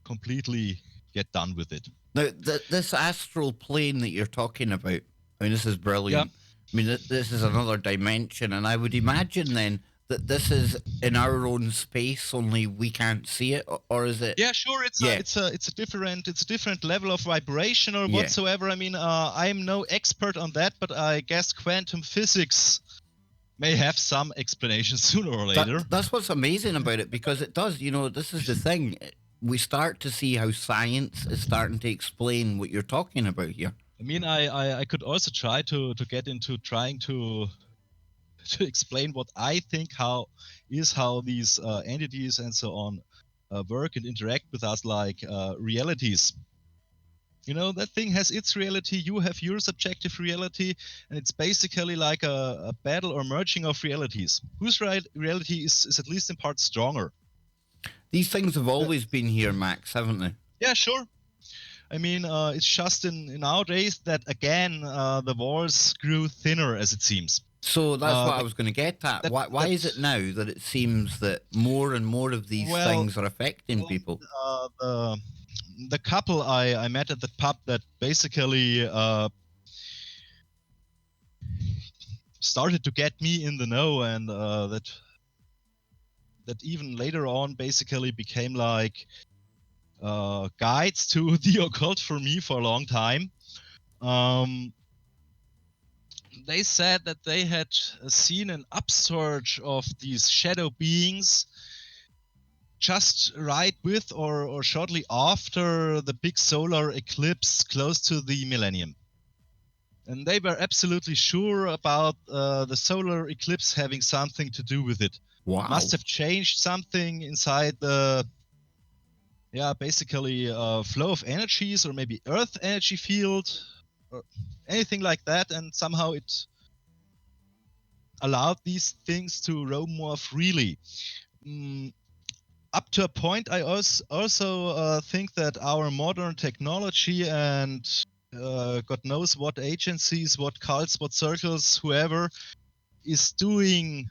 completely get done with it. Now, this astral plane that you're talking about, I mean, this is brilliant. I mean, this is another dimension, and I would imagine then that this is in our own space, only we can't see it, or is it? Yeah, sure. It's a different level of vibration or whatsoever. I mean, I'm no expert on that, but I guess quantum physics may have some explanation sooner or later. That's what's amazing about it, because it does. You know, this is the thing. We start to see how science is starting to explain what you're talking about here. I mean, I could also try to get into trying to explain what I think how these entities and so on work and interact with us, like realities. You know, that thing has its reality, you have your subjective reality, and it's basically like a battle or merging of realities. Whose reality is at least in part stronger? These things have always been here, Max, haven't they? Yeah, sure. I mean, it's just in our days that, again, the walls grew thinner, as it seems. So that's what I was going to get at. Why is it now that it seems that more and more of these things are affecting people? The couple I met at the pub that basically started to get me in the know, and that even later on basically became like guides to the occult for me for a long time. They said that they had seen an upsurge of these shadow beings just right with or shortly after the big solar eclipse close to the millennium. And they were absolutely sure about the solar eclipse having something to do with it. Wow. Must have changed something inside the, basically flow of energies, or maybe Earth energy field, or anything like that, and somehow it allowed these things to roam more freely. Up to a point, I also think that our modern technology and God knows what agencies, what cults, what circles, whoever is doing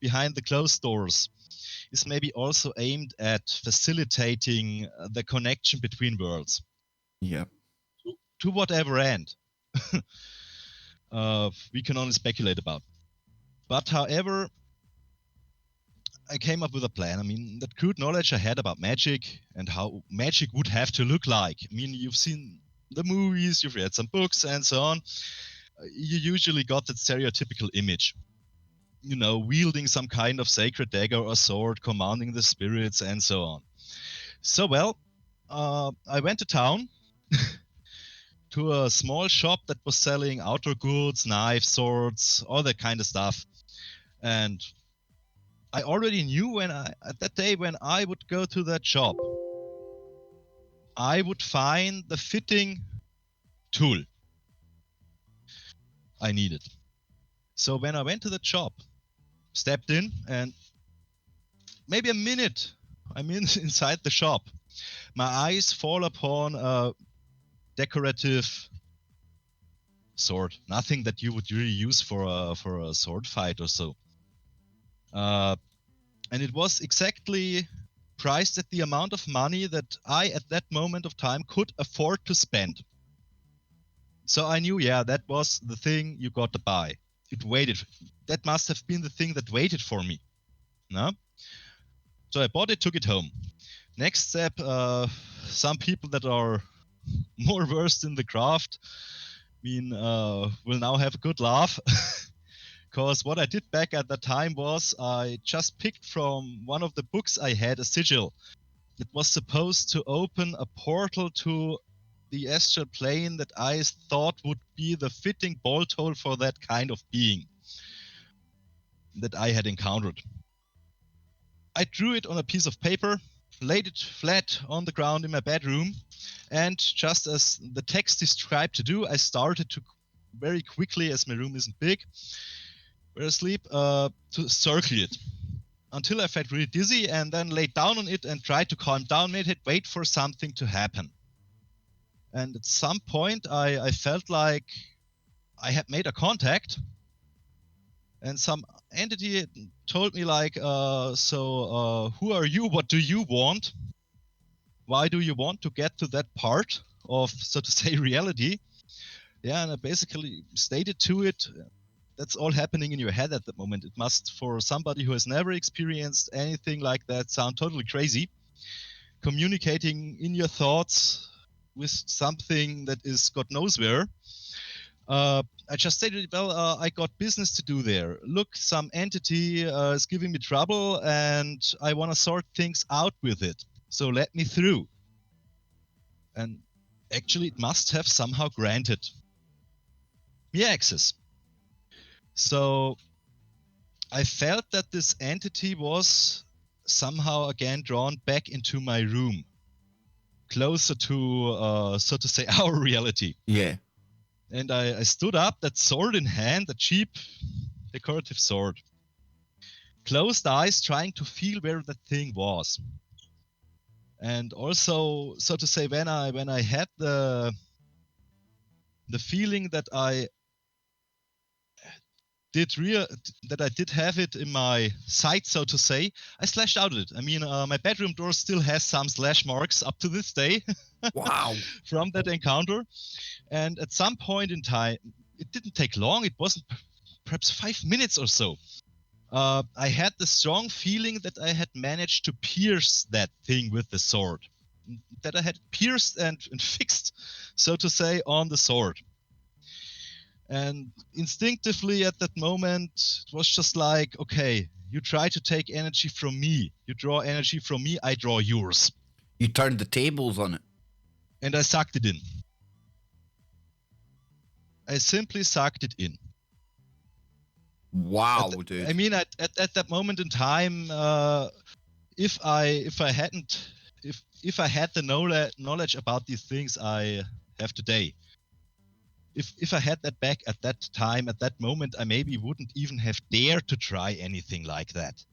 behind the closed doors is maybe also aimed at facilitating the connection between worlds. Yeah. To whatever end. We can only speculate about. But however, I came up with a plan. I mean, that crude knowledge I had about magic and how magic would have to look like. I mean, you've seen the movies, you've read some books and so on. You usually got that stereotypical image. You know, wielding some kind of sacred dagger or sword, commanding the spirits and so on. So, I went to town to a small shop that was selling outdoor goods, knives, swords, all that kind of stuff. And I already knew at that day when I would go to that shop, I would find the fitting tool I needed. So when I went to the shop, stepped in, and maybe a minute I'm inside the shop, my eyes fall upon a decorative sword. Nothing that you would really use for a sword fight or so. And it was exactly priced at the amount of money that I, at that moment of time, could afford to spend. So I knew, yeah, that was the thing you got to buy. It waited. That must have been the thing that waited for me. No? So I bought it, took it home. Next step, some people that are more versed in the craft, will now have a good laugh. Because what I did back at that time was I just picked from one of the books I had a sigil that was supposed to open a portal to the astral plane that I thought would be the fitting bolt hole for that kind of being that I had encountered. I drew it on a piece of paper, laid it flat on the ground in my bedroom, and just as the text described to do, I started to very quickly, as my room isn't big, where I sleep, to circle it until I felt really dizzy, and then laid down on it and tried to calm down, made it wait for something to happen. And at some point, I felt like I had made a contact, and some entity told me like, who are you? What do you want? Why do you want to get to that part of, so to say, reality? Yeah, and I basically stated to it, that's all happening in your head at the moment. It must, for somebody who has never experienced anything like that, sound totally crazy. Communicating in your thoughts with something that is God knows where. I just stated, well, I got business to do there. Look, some entity is giving me trouble and I want to sort things out with it. So let me through. And actually, it must have somehow granted me access. So I felt that this entity was somehow again drawn back into my room, closer to, so to say, our reality. Yeah. And I stood up, that sword in hand, the cheap decorative sword. Closed eyes, trying to feel where that thing was. And also, so to say, when I had the feeling that I did have it in my sight, so to say, I slashed out at it. My bedroom door still has some slash marks up to this day. Wow. From that encounter. And at some point in time, it didn't take long, it wasn't perhaps 5 minutes or so. I had the strong feeling that I had managed to pierce that thing with the sword. That I had pierced and fixed, so to say, on the sword. And instinctively at that moment, it was just like, okay, you try to take energy from me. You draw energy from me, I draw yours. You turned the tables on it. And I sucked it in. I simply sucked it in. Wow, dude. At that moment in time, if I had the knowledge about these things I have today, if I had that back at that time, at that moment, I maybe wouldn't even have dared to try anything like that.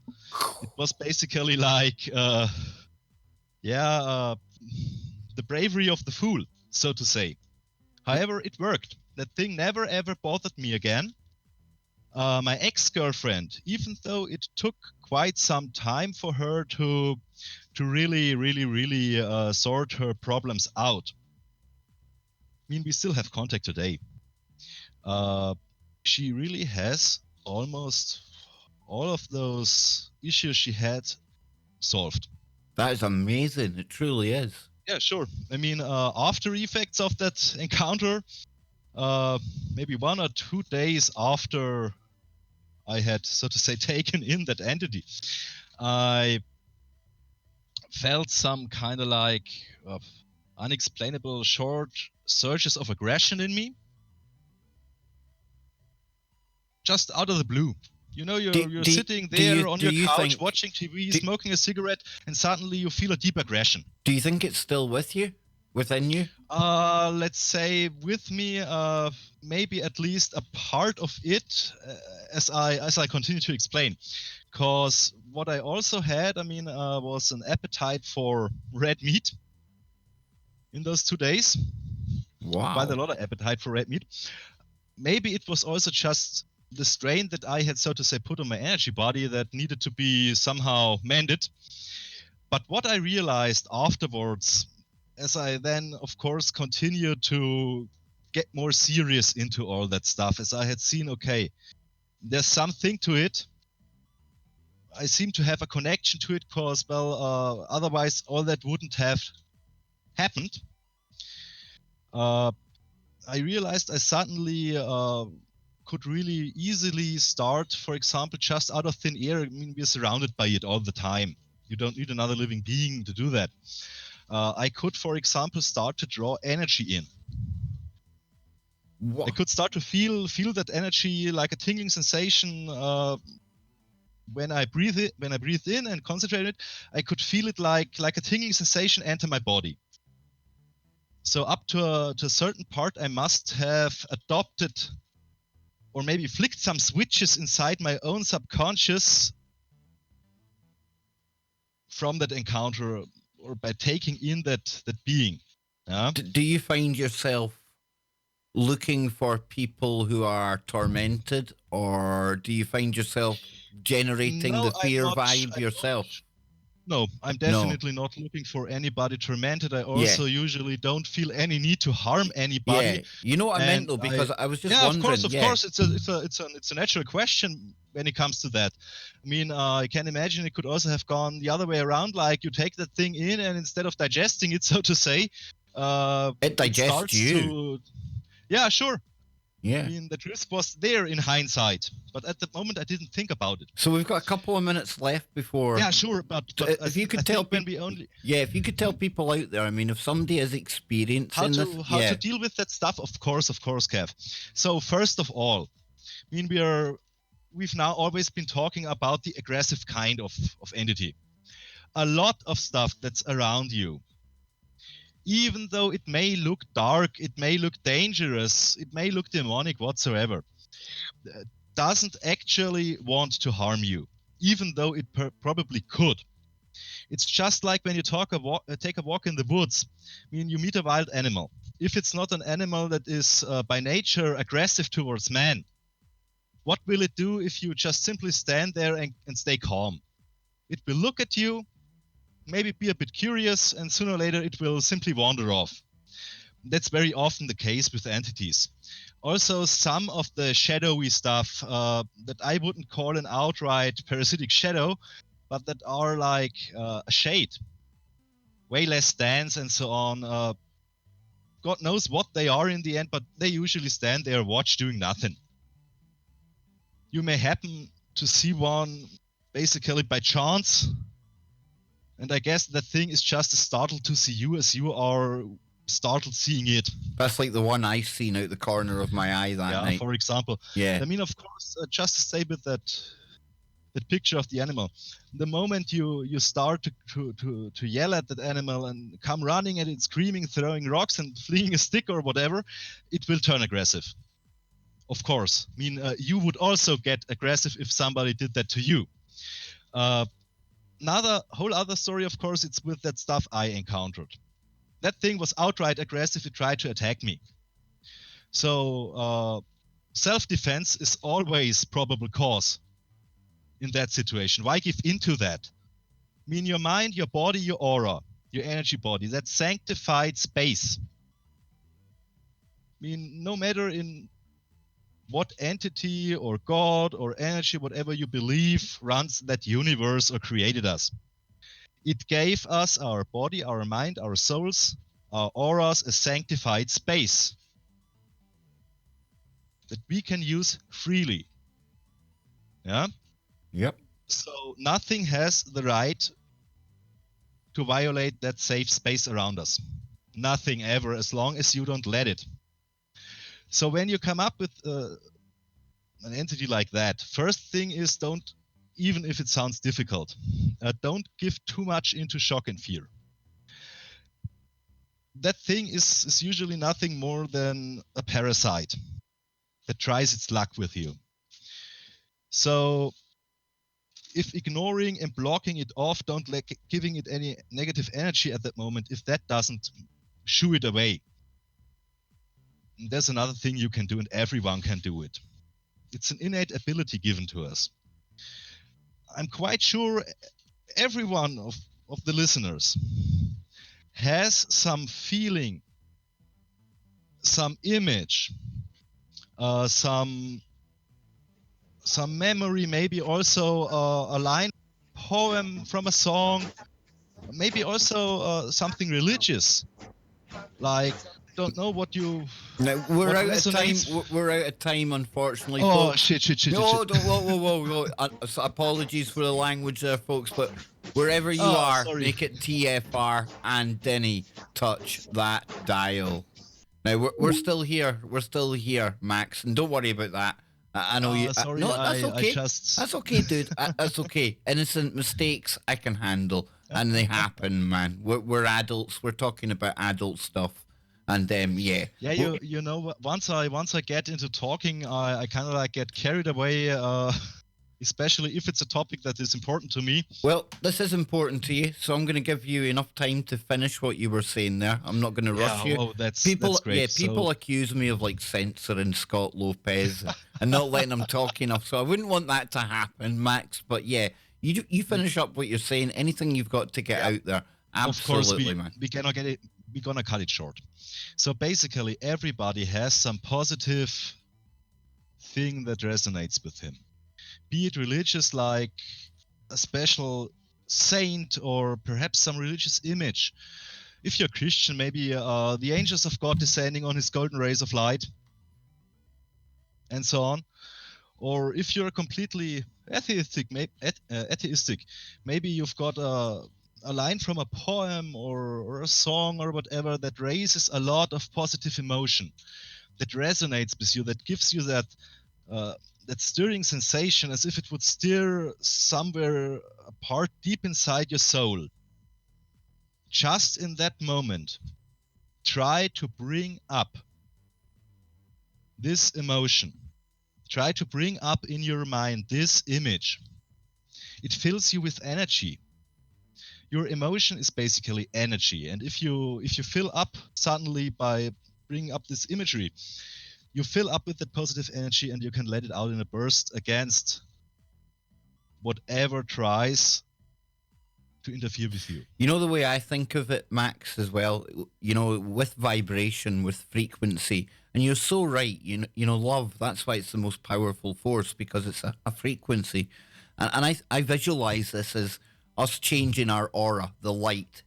It was basically like, the bravery of the fool, so to say. However, it worked. That thing never ever bothered me again. My ex-girlfriend, even though it took quite some time for her to really sort her problems out. We still have contact today. She really has almost all of those issues she had solved. That is amazing. It truly is. Yeah, sure. After effects of that encounter, maybe 1 or 2 days after I had, so to say, taken in that entity, I felt some kind of like unexplainable short surges of aggression in me. Just out of the blue. You're sitting there on your couch watching TV, smoking a cigarette, and suddenly you feel a deep aggression. Do you think it's still with you? Within you? Let's say with me, maybe at least a part of it, as I continue to explain. Because what I also had, was an appetite for red meat in those 2 days. Wow. Quite a lot of appetite for red meat. Maybe it was also just the strain that I had, so to say, put on my energy body that needed to be somehow mended. But what I realized afterwards, as I then, of course, continued to get more serious into all that stuff, as I had seen, okay, there's something to it. I seem to have a connection to it because, well, otherwise all that wouldn't have happened. I realized I suddenly could really easily start, for example, just out of thin air. I mean, we're surrounded by it all the time. You don't need another living being to do that. I could, for example, start to draw energy in. What? I could start to feel that energy like a tingling sensation when I breathe it. When I breathe in and concentrate it, I could feel it like a tingling sensation enter my body. So up to a certain part, I must have adopted or maybe flicked some switches inside my own subconscious from that encounter, or by taking in that being. Yeah? Do you find yourself looking for people who are tormented, or do you find yourself generating No, the fear I'm not- vibe I'm yourself? No, I'm definitely not looking for anybody tormented. I also usually don't feel any need to harm anybody. Yeah, you know what I meant though, because I was just wondering. Of course, it's a natural question when it comes to that. I mean, I can imagine it could also have gone the other way around. Like you take that thing in, and instead of digesting it, so to say, It digests starts you. Yeah, sure. Yeah. I mean, the risk was there in hindsight, but at the moment I didn't think about it. So we've got a couple of minutes left before. Yeah, sure, but if you could tell people, if you could tell people out there, I mean, if somebody is experiencing how to deal with that stuff, of course, Kev. So first of all, I mean, we've now always been talking about the aggressive kind of entity. A lot of stuff that's around you, even though it may look dark, it may look dangerous, it may look demonic whatsoever, doesn't actually want to harm you, even though it probably could. It's just like when you take a walk in the woods. I mean, you meet a wild animal. If it's not an animal that is by nature aggressive towards man, what will it do if you just simply stand there and stay calm? It will look at you, maybe be a bit curious, and sooner or later it will simply wander off. That's very often the case with entities. Also, some of the shadowy stuff that I wouldn't call an outright parasitic shadow, but that are like a shade, way less dense and so on. God knows what they are in the end, but they usually stand there, watch, doing nothing. You may happen to see one basically by chance, and I guess that thing is just as startled to see you as you are startled seeing it. That's like the one I seen out the corner of my eye that night. For example. Yeah. I mean, of course, just to stay with that picture of the animal, the moment you start to yell at that animal and come running at it, screaming, throwing rocks and flinging a stick or whatever, it will turn aggressive. Of course. I mean, you would also get aggressive if somebody did that to you. Another whole other story, of course, it's with that stuff I encountered. That thing was outright aggressive. It tried to attack me. So self-defense is always probable cause in that situation. Why give into that? I mean, your mind, your body, your aura, your energy body, that sanctified space. I mean, no matter in what entity or God or energy, whatever you believe, runs that universe or created us. It gave us our body, our mind, our souls, our auras, a sanctified space that we can use freely. Yeah? Yep. So nothing has the right to violate that safe space around us. Nothing ever, as long as you don't let it. So when you come up with an entity like that, first thing is don't, even if it sounds difficult, don't give too much into shock and fear. That thing is usually nothing more than a parasite that tries its luck with you. So if ignoring and blocking it off, don't giving it any negative energy at that moment, if that doesn't shoo it away, there's another thing you can do, and everyone can do it. It's an innate ability given to us. I'm quite sure every one of the listeners has some feeling, some image, some memory, maybe also a line, poem from a song, maybe also something religious, like don't know what you. No, we're what out of resonates. time. We're out of time, unfortunately. Oh folks. shit! No, don't, whoa. So apologies for the language there, folks, but wherever you are, sorry. make it TFR and Denny touch that dial. Now, we're still here. We're still here, Max, and don't worry about that. I know you. Sorry, no, that's okay. I just... That's okay, dude. That's okay. Innocent mistakes I can handle, and they happen, man. We're adults. We're talking about adult stuff, and yeah. Yeah, you know, once I get into talking, I kind of like get carried away. Especially if it's a topic that is important to me. Well, this is important to you, so I'm going to give you enough time to finish what you were saying there. I'm not going to rush you. Oh, that's People, great. yeah, people accuse me of like censoring Scott Lopez and not letting him talk enough. So I wouldn't want that to happen, Max. But yeah, you finish up what you're saying. Anything you've got to get out there, absolutely, man. We cannot get it. We're gonna cut it short. So basically, everybody has some positive thing that resonates with him. Be it religious, like a special saint, or perhaps some religious image. If you're Christian, maybe the angels of God descending on his golden rays of light, and so on. Or if you're completely atheistic, maybe you've got a line from a poem or a song or whatever that raises a lot of positive emotion, that resonates with you, that gives you that stirring sensation, as if it would stir somewhere a part deep inside your soul. Just in that moment, try to bring up this emotion. Try to bring up in your mind this image. It fills you with energy. Your emotion is basically energy, and if you fill up suddenly by bringing up this imagery, you fill up with that positive energy, and you can let it out in a burst against whatever tries to interfere with you. You know the way I think of it, Max, as well, you know, with vibration, with frequency, and you're so right, you know, love, that's why it's the most powerful force, because it's a frequency. And I visualize this as us changing our aura, the light,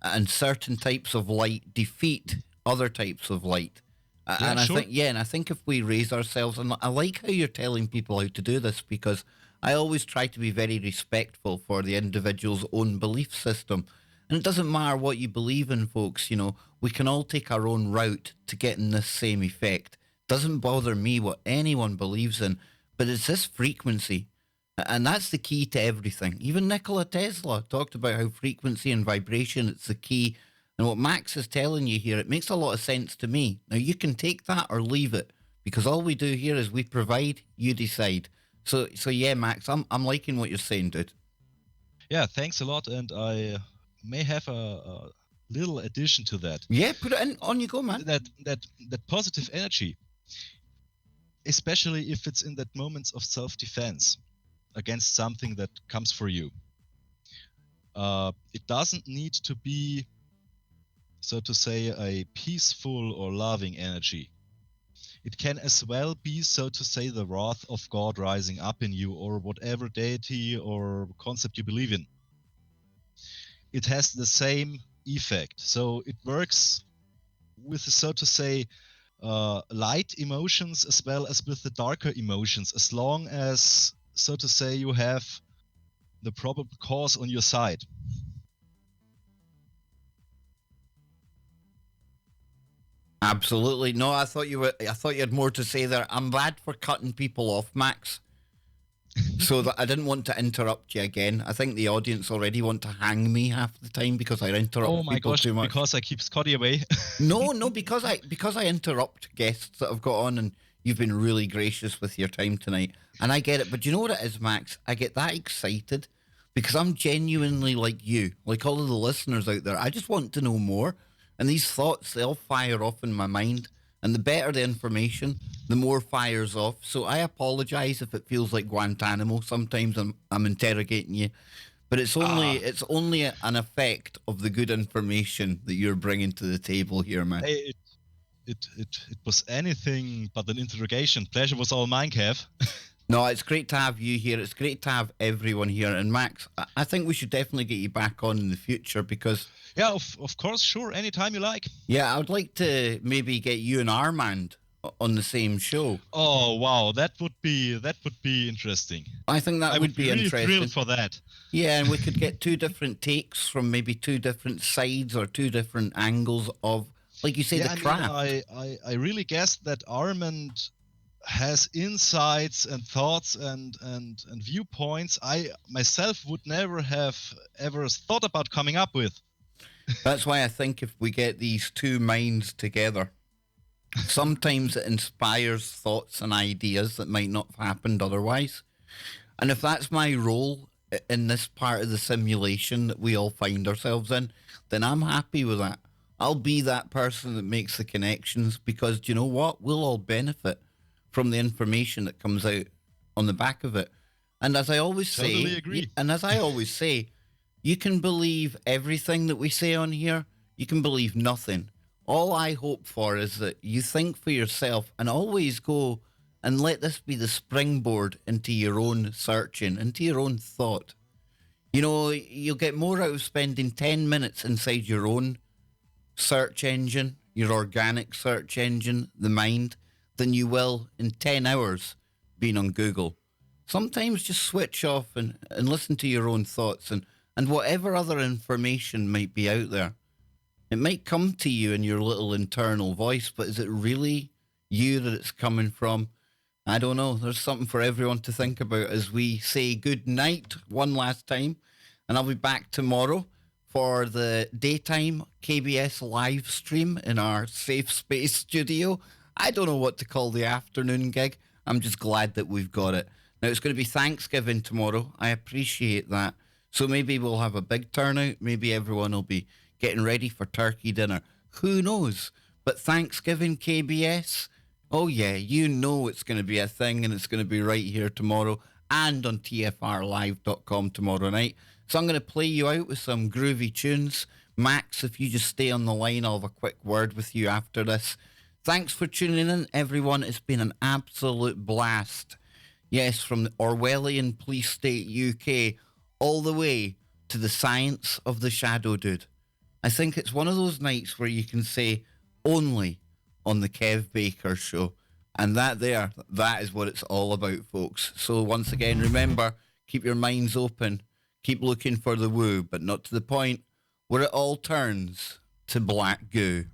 and certain types of light defeat other types of light. And I think if we raise ourselves, and I like how you're telling people how to do this, because I always try to be very respectful for the individual's own belief system. And it doesn't matter what you believe in, folks, you know, we can all take our own route to getting this same effect. Doesn't bother me what anyone believes in, but it's this frequency. And that's the key to everything. Even Nikola Tesla talked about how frequency and vibration, it's the key. And what Max is telling you here, it makes a lot of sense to me. Now, you can take that or leave it, because all we do here is we provide, you decide. So yeah, Max, I'm liking what you're saying, dude. Yeah, thanks a lot, and I may have a little addition to that. Yeah, put it in. On you go, man. That positive energy, especially if it's in that moments of self-defense against something that comes for you. It doesn't need to be, so to say, a peaceful or loving energy. It can as well be, so to say, the wrath of God rising up in you, or whatever deity or concept you believe in. It has the same effect. So it works with, so to say, light emotions as well as with the darker emotions, as long as, so to say, you have the probable cause on your side. Absolutely. No, I thought you had more to say there. I'm bad for cutting people off, Max. So that I didn't want to interrupt you again. I think the audience already want to hang me half the time because I interrupt people too much. Because I keep Scotty away. No, because I interrupt guests that have got on, and you've been really gracious with your time tonight. And I get it, but you know what it is, Max? I get that excited because I'm genuinely like you, like all of the listeners out there. I just want to know more. And these thoughts, they all fire off in my mind. And the better the information, the more fires off. So I apologize if it feels like Guantanamo. Sometimes I'm interrogating you. But it's only an effect of the good information that you're bringing to the table here, man. Hey, it was anything but an interrogation. Pleasure was all mine, Kev. No, it's great to have you here. It's great to have everyone here. And Max, I think we should definitely get you back on in the future because... Yeah, of course, sure. Anytime you like. Yeah, I would like to maybe get you and Armand on the same show. Oh, wow. That would be interesting. I think that would be really interesting. Thrilled for that. Yeah, and we could get two different takes from maybe two different sides or two different angles of, like you say, the craft. I really guess that Armand has insights and thoughts and viewpoints I myself would never have ever thought about coming up with. That's why I think if we get these two minds together, sometimes it inspires thoughts and ideas that might not have happened otherwise. And if that's my role in this part of the simulation that we all find ourselves in, then I'm happy with that. I'll be that person that makes the connections because, do you know what? We'll all benefit from the information that comes out on the back of it. And as I always say, totally agree. And as I always say, you can believe everything that we say on here. You can believe nothing. All I hope for is that you think for yourself and always go and let this be the springboard into your own searching, into your own thought. You know, you'll get more out of spending 10 minutes inside your own search engine, your organic search engine, the mind, than you will in 10 hours being on Google. Sometimes just switch off and listen to your own thoughts and whatever other information might be out there. It might come to you in your little internal voice, but is it really you that it's coming from? I don't know. There's something for everyone to think about as we say good night one last time. And I'll be back tomorrow for the daytime KBS live stream in our safe space studio. I don't know what to call the afternoon gig. I'm just glad that we've got it. Now, it's going to be Thanksgiving tomorrow. I appreciate that. So maybe we'll have a big turnout. Maybe everyone will be getting ready for turkey dinner. Who knows? But Thanksgiving KBS, oh yeah, you know it's going to be a thing and it's going to be right here tomorrow and on tfrlive.com tomorrow night. So I'm going to play you out with some groovy tunes. Max, if you just stay on the line, I'll have a quick word with you after this. Thanks for tuning in, everyone. It's been an absolute blast. Yes, from the Orwellian police state UK all the way to the science of the shadow dude. I think it's one of those nights where you can say only on the Kev Baker show. And that is what it's all about, folks. So once again, remember, keep your minds open. Keep looking for the woo, but not to the point where it all turns to black goo.